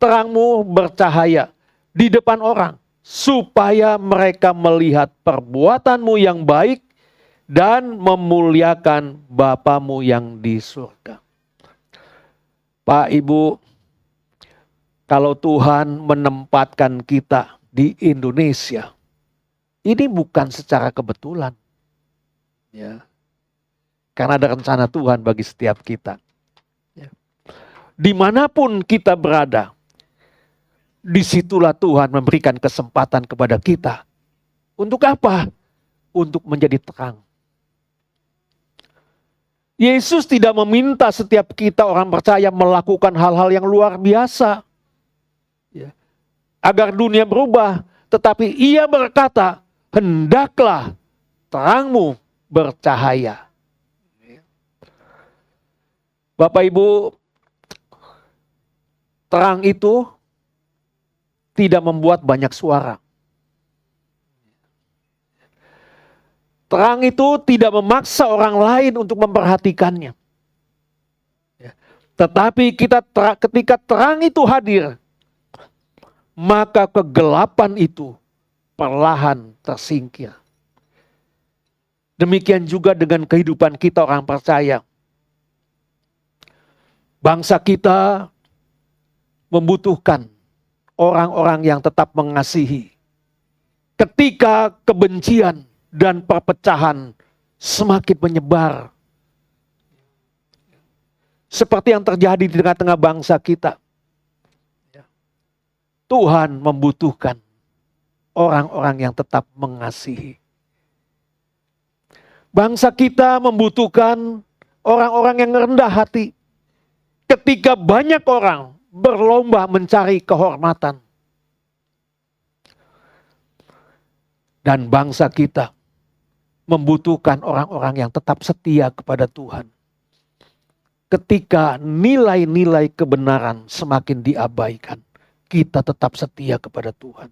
terangmu bercahaya di depan orang, supaya mereka melihat perbuatanmu yang baik dan memuliakan Bapamu yang di surga. Pak, Ibu, kalau Tuhan menempatkan kita di Indonesia, ini bukan secara kebetulan. Ya. Karena ada rencana Tuhan bagi setiap kita. Ya. Dimanapun kita berada, disitulah Tuhan memberikan kesempatan kepada kita. Untuk apa? Untuk menjadi terang. Yesus tidak meminta setiap kita orang percaya melakukan hal-hal yang luar biasa, ya, agar dunia berubah. Tetapi ia berkata, hendaklah terangmu bercahaya. Bapak Ibu, terang itu tidak membuat banyak suara. Terang itu tidak memaksa orang lain untuk memperhatikannya. Tetapi ketika terang itu hadir, maka kegelapan itu perlahan tersingkir. Demikian juga dengan kehidupan kita orang percaya. Bangsa kita membutuhkan orang-orang yang tetap mengasihi. Ketika kebencian dan perpecahan semakin menyebar, seperti yang terjadi di tengah-tengah bangsa kita, Tuhan membutuhkan orang-orang yang tetap mengasihi. Bangsa kita membutuhkan orang-orang yang rendah hati. Ketika banyak orang berlomba mencari kehormatan. Dan bangsa kita membutuhkan orang-orang yang tetap setia kepada Tuhan. Ketika nilai-nilai kebenaran semakin diabaikan, kita tetap setia kepada Tuhan.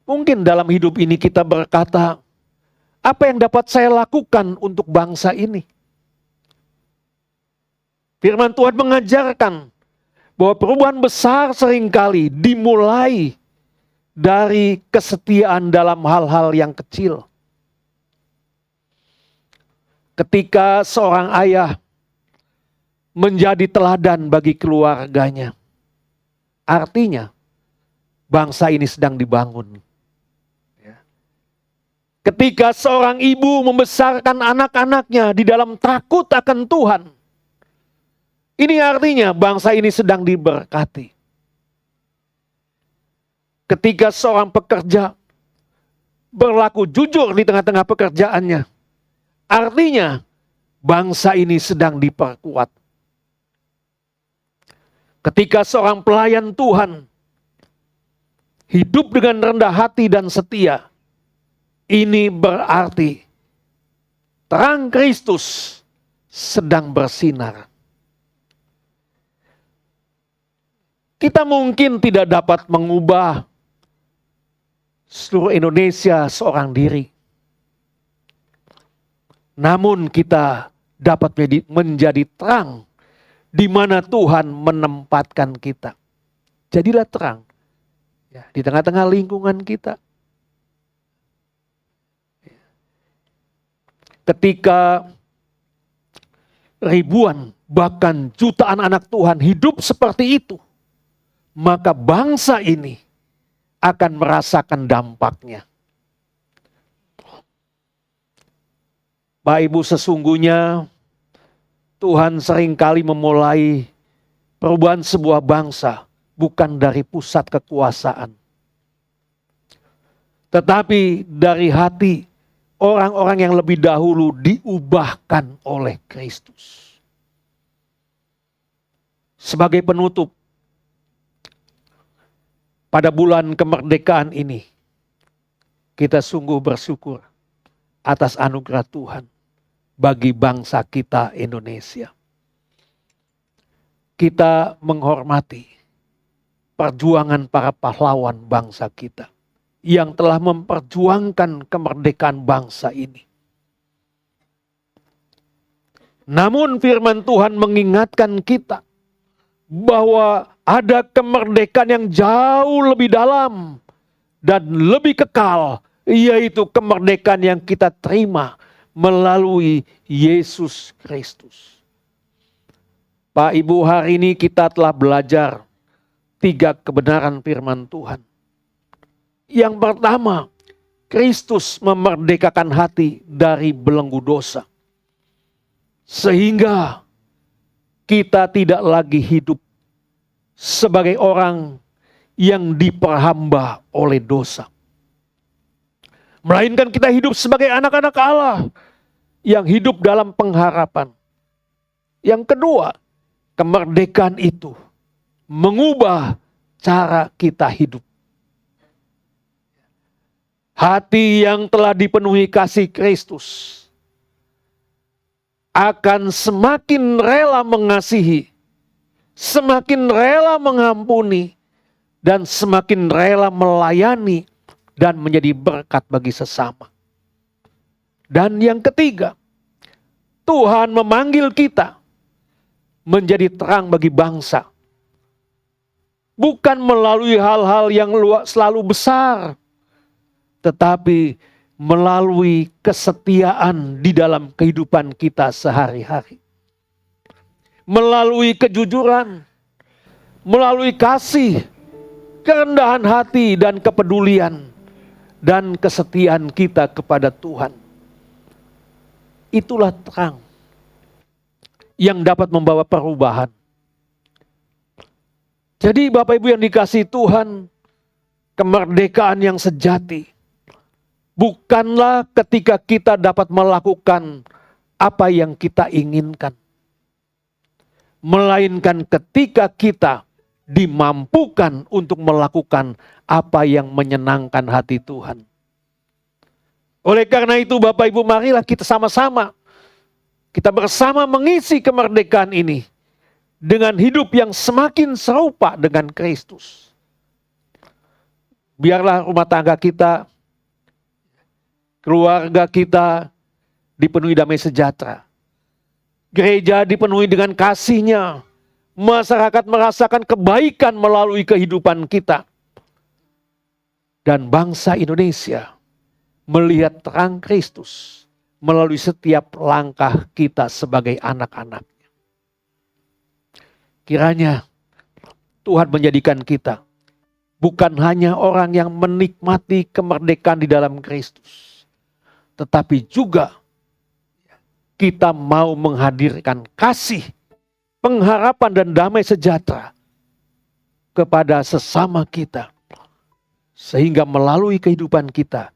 Mungkin dalam hidup ini kita berkata, apa yang dapat saya lakukan untuk bangsa ini? Firman Tuhan mengajarkan bahwa perubahan besar seringkali dimulai dari kesetiaan dalam hal-hal yang kecil. Ketika seorang ayah menjadi teladan bagi keluarganya, artinya bangsa ini sedang dibangun. Ketika seorang ibu membesarkan anak-anaknya di dalam takut akan Tuhan, ini artinya bangsa ini sedang diberkati. Ketika seorang pekerja berlaku jujur di tengah-tengah pekerjaannya, artinya bangsa ini sedang diperkuat. Ketika seorang pelayan Tuhan hidup dengan rendah hati dan setia, ini berarti terang Kristus sedang bersinar. Kita mungkin tidak dapat mengubah seluruh Indonesia seorang diri. Namun kita dapat menjadi terang di mana Tuhan menempatkan kita. Jadilah terang di tengah-tengah lingkungan kita. Ketika ribuan bahkan jutaan anak Tuhan hidup seperti itu, maka bangsa ini akan merasakan dampaknya. Bapak Ibu, sesungguhnya Tuhan seringkali memulai perubahan sebuah bangsa bukan dari pusat kekuasaan, tetapi dari hati orang-orang yang lebih dahulu diubahkan oleh Kristus. Sebagai penutup, pada bulan kemerdekaan ini, kita sungguh bersyukur atas anugerah Tuhan bagi bangsa kita Indonesia. Kita menghormati perjuangan para pahlawan bangsa kita yang telah memperjuangkan kemerdekaan bangsa ini. Namun firman Tuhan mengingatkan kita bahwa ada kemerdekaan yang jauh lebih dalam dan lebih kekal, yaitu kemerdekaan yang kita terima melalui Yesus Kristus. Pak Ibu, hari ini kita telah belajar 3 kebenaran firman Tuhan. Yang pertama, Kristus memerdekakan hati dari belenggu dosa. Sehingga kita tidak lagi hidup sebagai orang yang diperhamba oleh dosa. Melainkan kita hidup sebagai anak-anak Allah yang hidup dalam pengharapan. Yang kedua, kemerdekaan itu mengubah cara kita hidup. Hati yang telah dipenuhi kasih Kristus akan semakin rela mengasihi, semakin rela mengampuni, dan semakin rela melayani dan menjadi berkat bagi sesama. Dan yang ketiga, Tuhan memanggil kita menjadi terang bagi bangsa. Bukan melalui hal-hal yang selalu besar, tetapi melalui kesetiaan di dalam kehidupan kita sehari-hari. Melalui kejujuran, melalui kasih, kerendahan hati dan kepedulian, dan kesetiaan kita kepada Tuhan. Itulah terang yang dapat membawa perubahan. Jadi Bapak Ibu yang dikasihi Tuhan, kemerdekaan yang sejati bukanlah ketika kita dapat melakukan apa yang kita inginkan, melainkan ketika kita dimampukan untuk melakukan apa yang menyenangkan hati Tuhan. Oleh karena itu Bapak Ibu, marilah kita sama-sama, kita bersama mengisi kemerdekaan ini dengan hidup yang semakin serupa dengan Kristus. Biarlah rumah tangga kita, keluarga kita dipenuhi damai sejahtera. Gereja dipenuhi dengan kasih-Nya. Masyarakat merasakan kebaikan melalui kehidupan kita. dan bangsa Indonesia melihat terang Kristus melalui setiap langkah kita sebagai anak-anaknya. Kiranya Tuhan menjadikan kita bukan hanya orang yang menikmati kemerdekaan di dalam Kristus, tetapi juga kita mau menghadirkan kasih, pengharapan dan damai sejahtera kepada sesama kita. Sehingga melalui kehidupan kita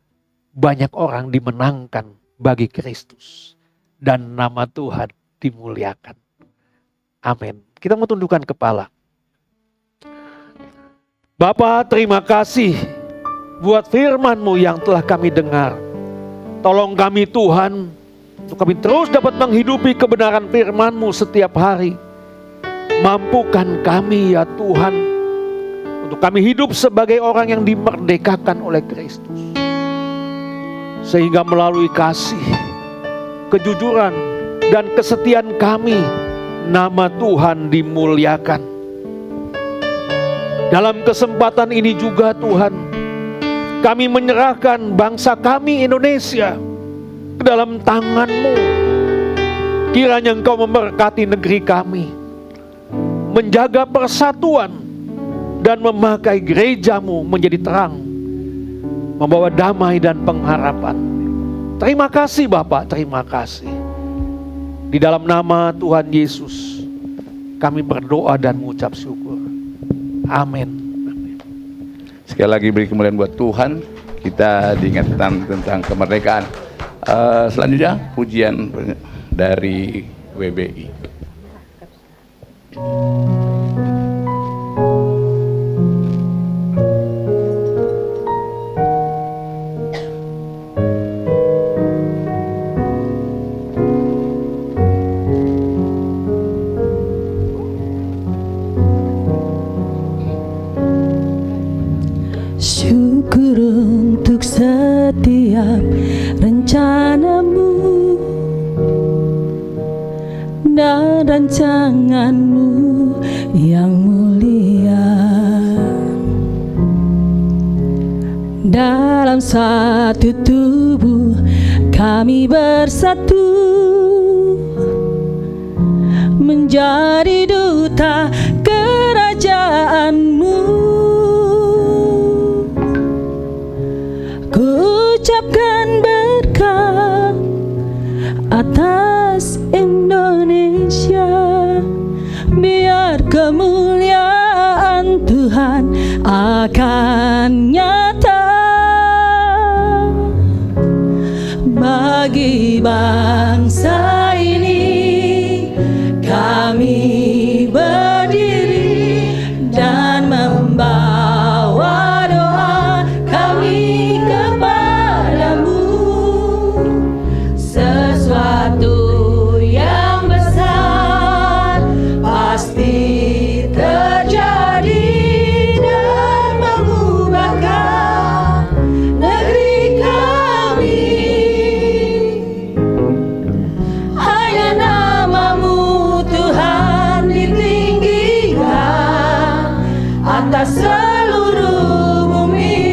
banyak orang dimenangkan bagi Kristus dan nama Tuhan dimuliakan. Amin. Kita mau tundukkan kepala. Bapa, terima kasih buat firman-Mu yang telah kami dengar. Tolong kami Tuhan, untuk kami terus dapat menghidupi kebenaran firman-Mu setiap hari. Mampukan kami ya Tuhan, untuk kami hidup sebagai orang yang dimerdekakan oleh Kristus. Sehingga melalui kasih, kejujuran, dan kesetiaan kami, nama Tuhan dimuliakan. Dalam kesempatan ini juga Tuhan, kami menyerahkan bangsa kami Indonesia ke dalam tangan-Mu. Kiranya Engkau memberkati negeri kami, menjaga persatuan, dan memakai gereja-Mu menjadi terang, membawa damai dan pengharapan. Terima kasih Bapak, terima kasih. Di dalam nama Tuhan Yesus, kami berdoa dan mengucap syukur. Amin. Sekali lagi beri kemuliaan buat Tuhan. Kita diingatkan tentang kemerdekaan. Selanjutnya pujian dari WBI. Syukur untuk setiap rencana-Mu dan rancangan-Mu yang mulia. Dalam satu tubuh kami bersatu, menjadi duta kerajaan-Mu. Ucapkan berkat atas Indonesia, biar kemuliaan Tuhan akan nyata bagi bangsa ini. Kami berdiri dan membawa doa kami kepadamu. Sesuatu yang besar pasti terjadi dan mengubahkan negeri kami. Hanya nama-Mu Tuhan ditinggikan atas seluruh bumi.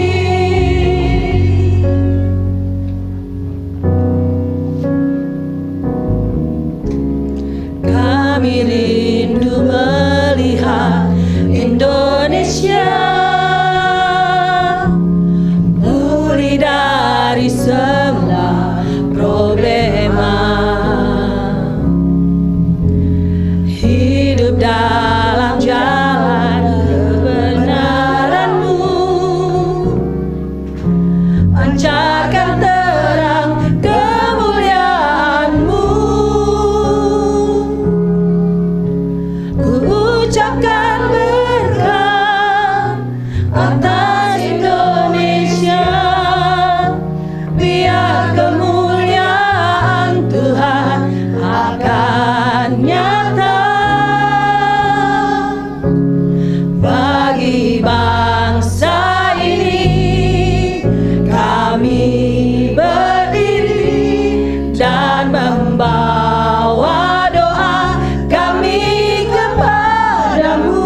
Kami rindu melihat Indonesia pulih dari semua problema, hidup dalam jalan kebenaran-Mu, pancarkan terang kemuliaan-Mu. Ku ucapkan berkat atas Indonesia, biar kemuliaan Tuhan akan nyata bagi bangsa ini. Kami berdiri dan membawa doa kami kepadamu.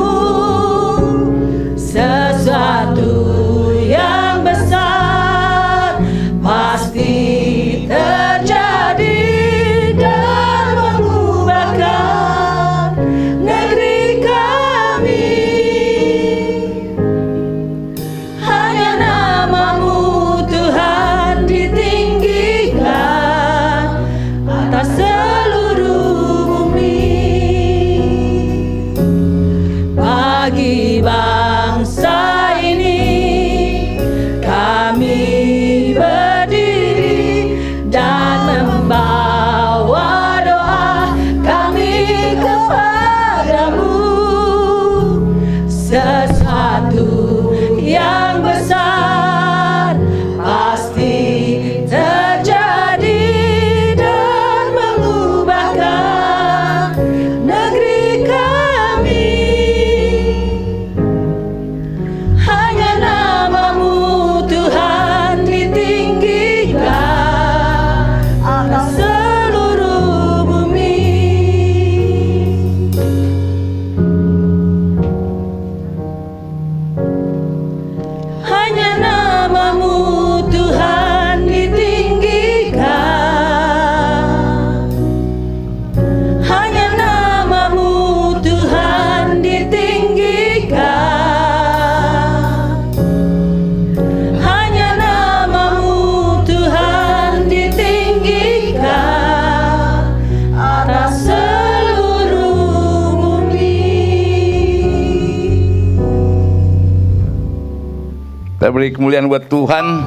Kita beri kemuliaan buat Tuhan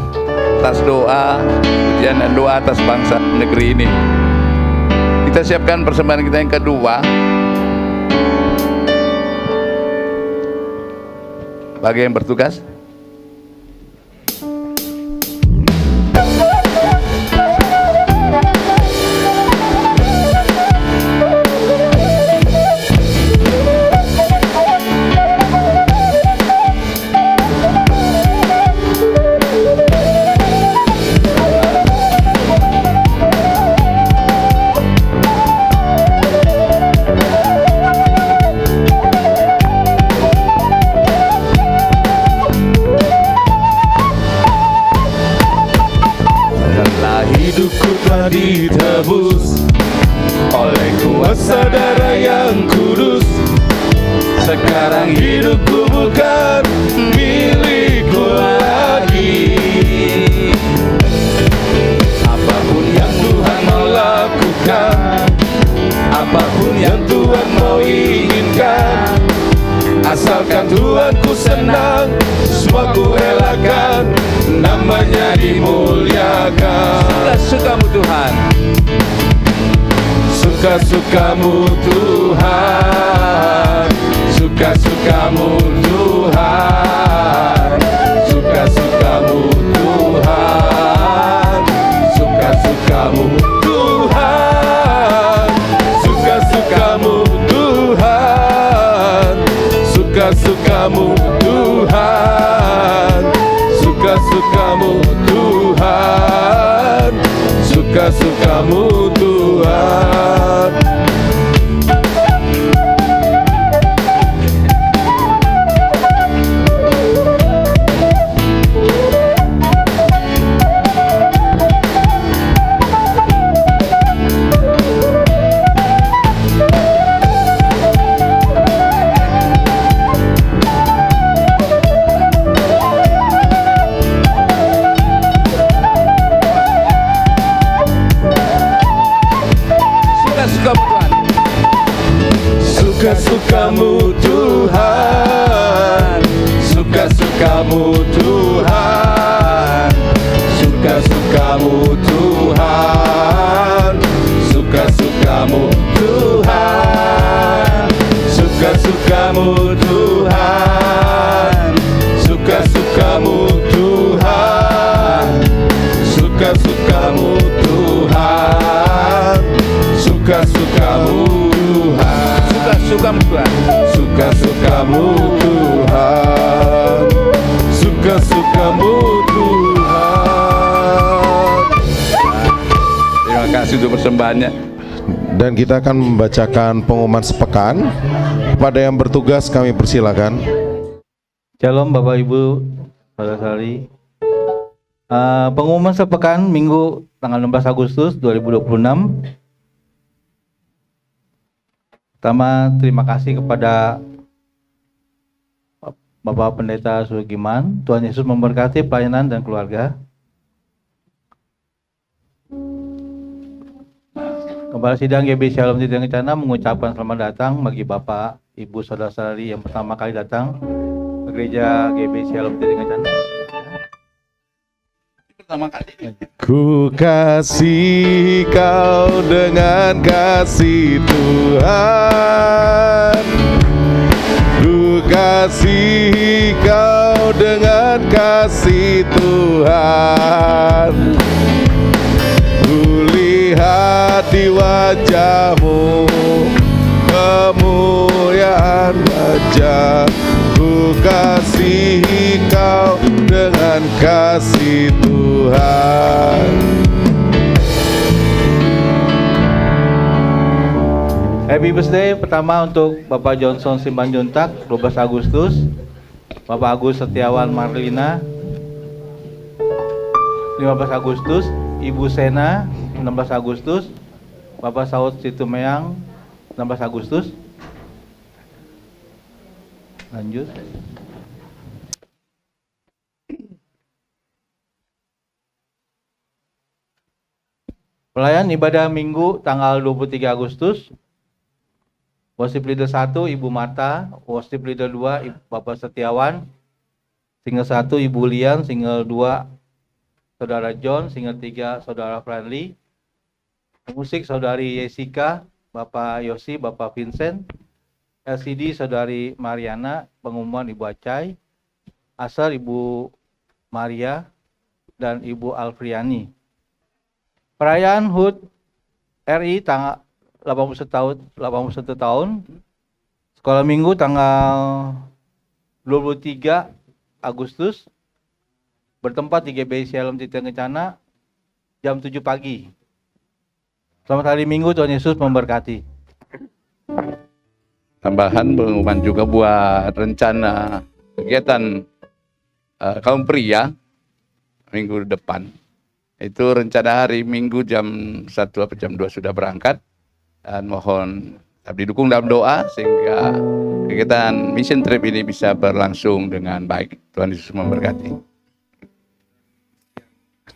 atas doa, pujian dan doa atas bangsa negeri ini. Kita siapkan persembahan kita yang kedua. Bagi yang bertugas. Hidupku telah ditebus oleh kuasa darah yang kudus. Sekarang hidupku bukan milikku lagi. Apapun yang Tuhan mau lakukan, apapun yang Tuhan mau inginkan, asalkan Tuhanku senang, semua ku elakan, namanya dimuliakan. Suka-sukamu Tuhan, suka-sukamu Tuhan, suka-sukamu Tuhan, suka-sukamu Tuhan, suka-sukamu Tuhan, suka-sukamu Tuhan, suka-sukamu Tuhan, suka-sukamu Tuhan, suka-sukamu Tuhan. Suka-sukamu Tuhan, suka-sukamu Tuhan, suka-sukamu Tuhan, suka-sukamu Tuhan, suka-sukamu Tuhan, suka-sukamu Tuhan, suka-sukamu Tuhan, suka-sukamu Tuhan, suka-sukamu Tuhan, suka-sukamu Tuhan, suka-sukamu Tuhan. terima kasih untuk persembahannya. Dan kita akan membacakan pengumuman sepekan. Pada yang bertugas kami persilakan. Shalom Bapak Ibu, saudara-saudari. Pengumuman sepekan Minggu tanggal 16 Agustus 2026. Pertama, terima kasih kepada Bapak Pendeta Sugiman. Tuhan Yesus memberkati pelayanan dan keluarga. Kepala Sidang GB Shalom Titik Kencana mengucapkan selamat datang bagi Bapak, Ibu, saudara-saudari yang pertama kali datang ke gereja GB Shalom Titik Kencana. Pertama kali. Ku kasih kau dengan kasih Tuhan, ku kasih kau dengan kasih Tuhan. Ku lihat di wajahmu kemuliaan wajah. Ku kasihi kau dengan kasih Tuhan. Happy birthday pertama untuk Bapak Johnson Simanjuntak 12 Agustus, Bapak Agus Setiawan Marlina 15 Agustus, Ibu Sena 16 Agustus, Bapak Saud Situmeang 16 Agustus. Lanjut. Pelayan ibadah Minggu tanggal 23 Agustus. Worship Leader 1 Ibu Marta, Worship Leader 2 Bapak Setiawan, Single 1 Ibu Lian, single 2 Saudara John, single 3 Saudara Friendly. Musik Saudari Jessica, Bapak Yosi, Bapak Vincent. LCD Saudari Mariana, pengumuman Ibu Acai. Asar Ibu Maria dan Ibu Alfriani. Perayaan HUT RI tanggal 81 tahun. Sekolah Minggu tanggal 23 Agustus. Bertempat di GBI Shalom Titik Kencana jam 7 pagi. Selamat hari Minggu, Tuhan Yesus memberkati. Tambahan pengumuman juga buat rencana kegiatan kaum pria minggu depan. Itu rencana hari Minggu jam 1 atau jam 2 sudah berangkat. Dan mohon didukung dalam doa sehingga kegiatan mission trip ini bisa berlangsung dengan baik. Tuhan Yesus memberkati.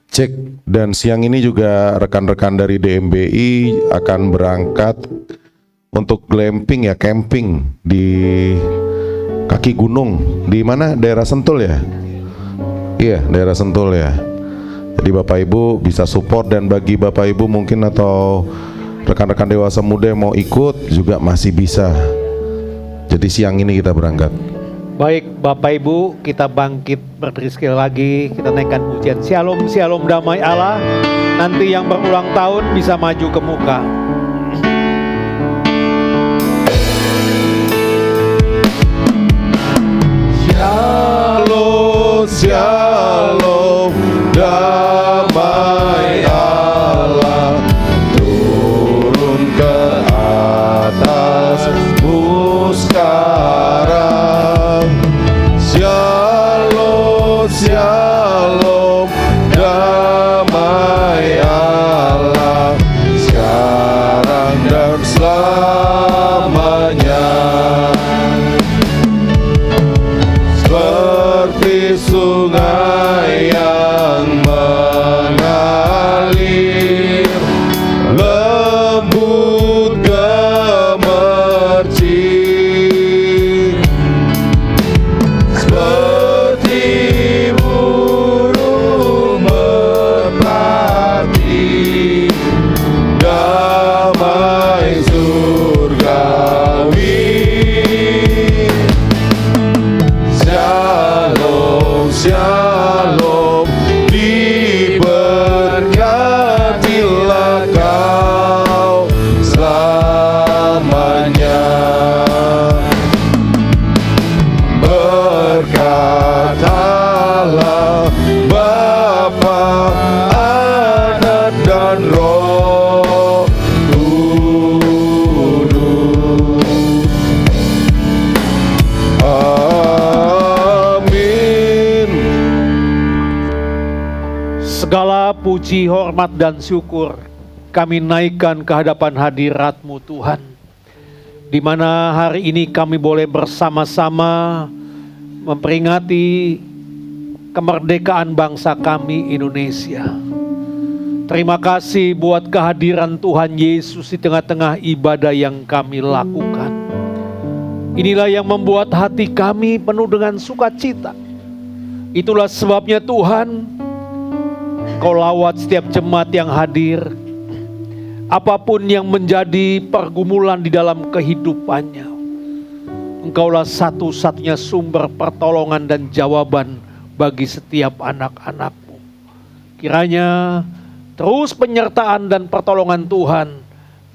Cek, dan siang ini juga rekan-rekan dari DMBI akan berangkat untuk glamping ya, camping di kaki gunung. Di mana? Daerah Sentul ya? Iya, daerah Sentul ya. Jadi Bapak Ibu bisa support, dan bagi Bapak Ibu mungkin atau rekan-rekan dewasa muda yang mau ikut juga masih bisa. Jadi siang ini kita berangkat. Baik Bapak Ibu, kita bangkit berdiri sekali lagi, kita naikkan pujian Shalom, Shalom damai Allah. Nanti yang berulang tahun bisa maju ke muka. Shalom, shalom, damai Allah turun ke atasmu sekarang. Shalom, shalom, damai Allah sekarang dan selamanya. Seperti sungai yang mengalir, lembut gemercik, seperti burung merpati, damai surgawi. Shalom, shalom, diberkatilah kau selamanya. Berkatalah Bapa, Anak dan Roh Kudus. Amin. Segala puji, hormat, dan syukur kami naikkan ke hadapan hadirat-Mu Tuhan, di mana hari ini kami boleh bersama-sama memperingati kemerdekaan bangsa kami Indonesia. Terima kasih buat kehadiran Tuhan Yesus di tengah-tengah ibadah yang kami lakukan. Inilah yang membuat hati kami penuh dengan sukacita. Itulah sebabnya Tuhan, Kau lawat setiap jemaat yang hadir. Apapun yang menjadi pergumulan di dalam kehidupannya, Engkaulah satu-satunya sumber pertolongan dan jawaban bagi setiap anak-anak-Mu. Kiranya terus penyertaan dan pertolongan Tuhan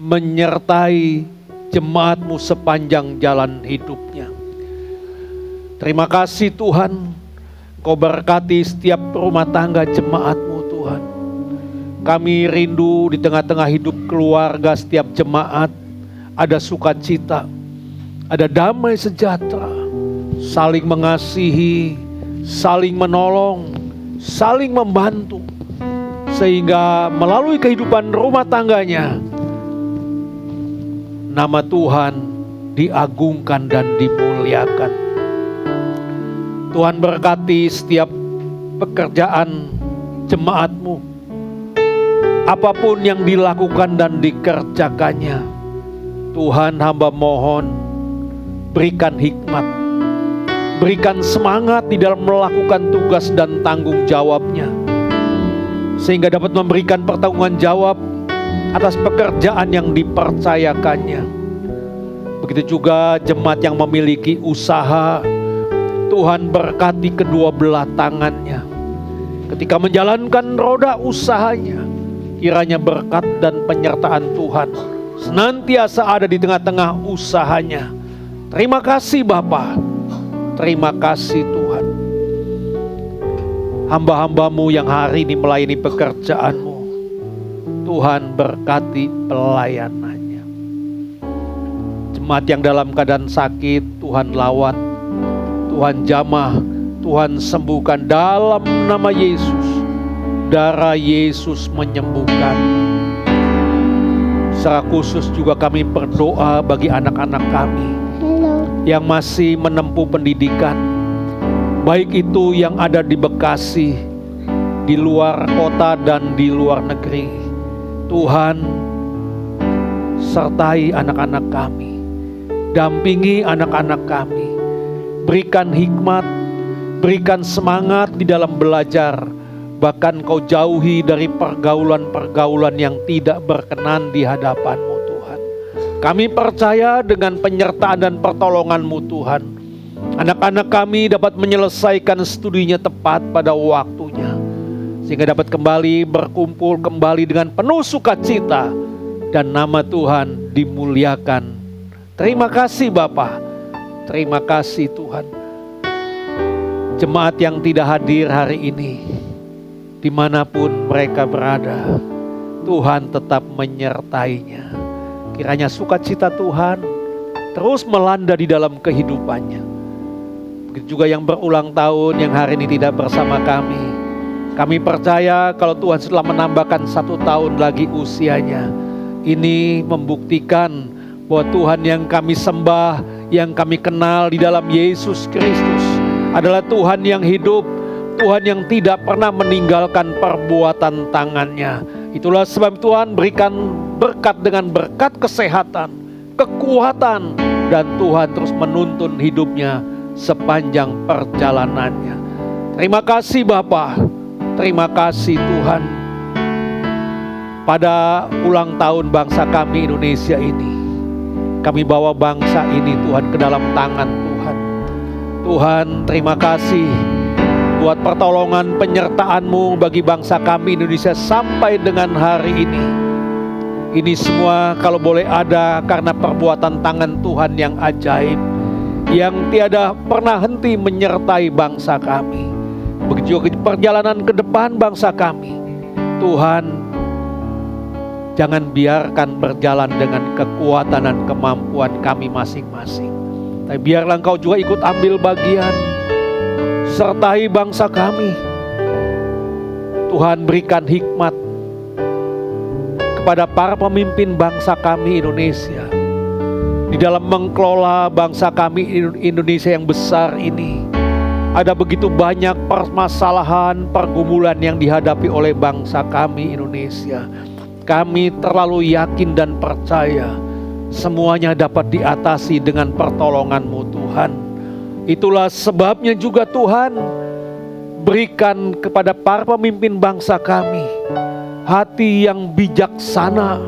menyertai jemaat-Mu sepanjang jalan hidupnya. Terima kasih Tuhan, Kau berkati setiap rumah tangga jemaat-Mu Tuhan. Kami rindu di tengah-tengah hidup keluarga setiap jemaat ada sukacita, ada damai sejahtera, saling mengasihi, saling menolong, saling membantu, sehingga melalui kehidupan rumah tangganya nama Tuhan diagungkan dan dimuliakan. Tuhan berkati setiap pekerjaan jemaat-Mu. Apapun yang dilakukan dan dikerjakannya, Tuhan hamba mohon berikan hikmat, berikan semangat di dalam melakukan tugas dan tanggung jawabnya, sehingga dapat memberikan pertanggungan jawab atas pekerjaan yang dipercayakannya. Begitu juga jemaat yang memiliki usaha, Tuhan berkati kedua belah tangannya. Ketika menjalankan roda usahanya, kiranya berkat dan penyertaan Tuhan senantiasa ada di tengah-tengah usahanya. Terima kasih Bapa, terima kasih Tuhan. Hamba-hambamu yang hari ini melayani pekerjaanmu, Tuhan berkati pelayanannya. Jemaat yang dalam keadaan sakit, Tuhan lawat, Tuhan jamah, Tuhan sembuhkan dalam nama Yesus. Darah Yesus menyembuhkan. Secara khusus juga kami berdoa bagi anak-anak kami yang masih menempuh pendidikan, baik itu yang ada di Bekasi, di luar kota dan di luar negeri. Tuhan, sertai anak-anak kami, dampingi anak-anak kami, berikan hikmat, berikan semangat di dalam belajar. Bahkan Kau jauhi dari pergaulan-pergaulan yang tidak berkenan di hadapan-Mu Tuhan. Kami percaya dengan penyertaan dan pertolongan-Mu Tuhan, anak-anak kami dapat menyelesaikan studinya tepat pada waktunya, sehingga dapat kembali berkumpul kembali dengan penuh sukacita dan nama Tuhan dimuliakan. Terima kasih Bapa, terima kasih Tuhan. Jemaat yang tidak hadir hari ini, dimanapun mereka berada, Tuhan tetap menyertainya. Kiranya sukacita Tuhan terus melanda di dalam kehidupannya. Begitu juga yang berulang tahun yang hari ini tidak bersama kami. Kami percaya kalau Tuhan setelah menambahkan 1 tahun lagi usianya, ini membuktikan bahwa Tuhan yang kami sembah, yang kami kenal di dalam Yesus Kristus adalah Tuhan yang hidup, Tuhan yang tidak pernah meninggalkan perbuatan tangannya. Itulah sebab Tuhan berikan berkat dengan berkat kesehatan, kekuatan, dan Tuhan terus menuntun hidupnya sepanjang perjalanannya. Terima kasih Bapa, terima kasih Tuhan. Pada ulang tahun bangsa kami Indonesia ini, kami bawa bangsa ini Tuhan ke dalam tangan Tuhan. Tuhan, terima kasih buat pertolongan penyertaan-Mu bagi bangsa kami Indonesia sampai dengan hari ini. Ini semua kalau boleh ada karena perbuatan tangan Tuhan yang ajaib, yang tiada pernah henti menyertai bangsa kami. Begitu juga perjalanan ke depan bangsa kami. Tuhan, jangan biarkan berjalan dengan kekuatan dan kemampuan kami masing-masing, tapi biarlah Engkau juga ikut ambil bagian. Sertai bangsa kami. Tuhan, berikan hikmat kepada para pemimpin bangsa kami Indonesia di dalam mengelola bangsa kami Indonesia yang besar ini. Ada begitu banyak permasalahan, pergumulan yang dihadapi oleh bangsa kami Indonesia. Kami terlalu yakin dan percaya semuanya dapat diatasi dengan pertolongan-Mu Tuhan. Itulah sebabnya juga Tuhan, berikan kepada para pemimpin bangsa kami hati yang bijaksana,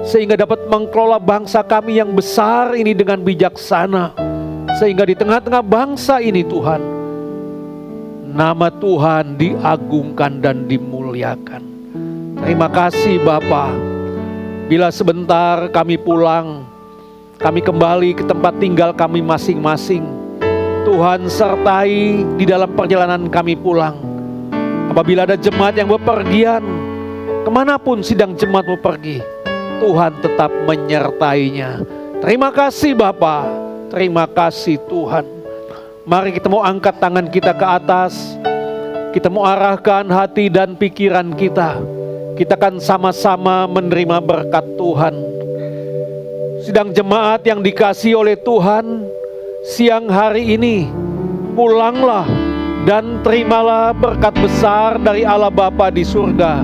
sehingga dapat mengelola bangsa kami yang besar ini dengan bijaksana, sehingga di tengah-tengah bangsa ini Tuhan, nama Tuhan diagungkan dan dimuliakan. Terima kasih Bapa. Bila sebentar kami pulang, kami kembali ke tempat tinggal kami masing-masing, Tuhan sertai di dalam perjalanan kami pulang. Apabila ada jemaat yang bepergian, kemanapun sidang jemaat-Mu pergi, Tuhan tetap menyertainya. Terima kasih Bapa, terima kasih Tuhan. Mari kita mau angkat tangan kita ke atas, kita mau arahkan hati dan pikiran kita. Kita akan sama-sama menerima berkat Tuhan. Sidang jemaat yang dikasihi oleh Tuhan, siang hari ini pulanglah dan terimalah berkat besar dari Allah Bapa di surga,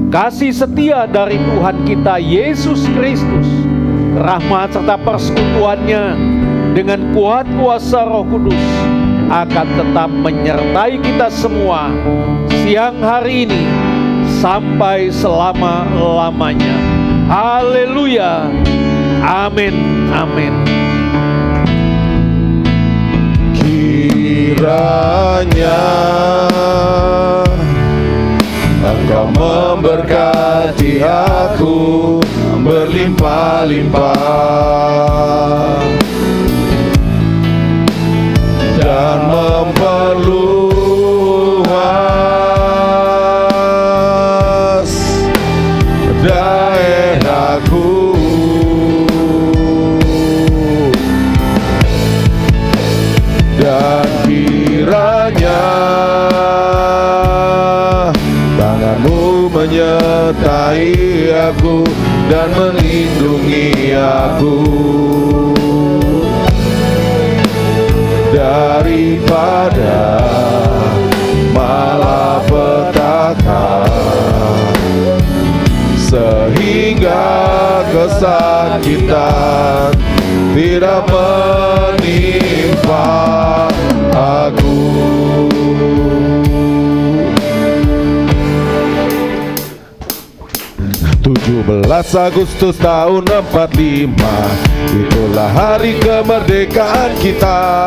kasih setia dari Tuhan kita Yesus Kristus, rahmat serta persekutuannya dengan kuat kuasa Roh Kudus akan tetap menyertai kita semua siang hari ini sampai selama-lamanya. Haleluya. Amin. Amin. Kiranya Engkau memberkati aku berlimpah-limpah dan memperluas daerahku, dan kiranya tanganmu menyertai aku dan melindungi aku daripada malapetaka, sehingga kesakitan tidak menimpa aku. 17 Agustus tahun 45, itulah hari kemerdekaan kita.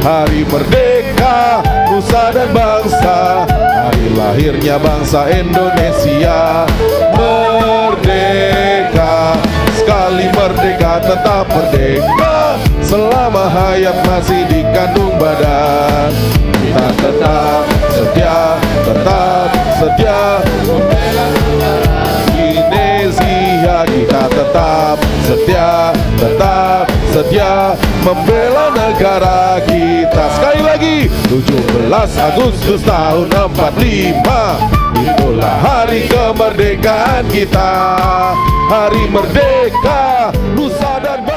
Hari merdeka nusa dan bangsa, hari lahirnya bangsa Indonesia. Merdeka, sekali merdeka tetap merdeka, selama hayat masih dikandung badan. Kita tetap setia membela Indonesia. Kita tetap setia membela negara kita. Sekali lagi, 17 Agustus tahun 45, itulah hari kemerdekaan kita. Hari merdeka nusa dan bangsa.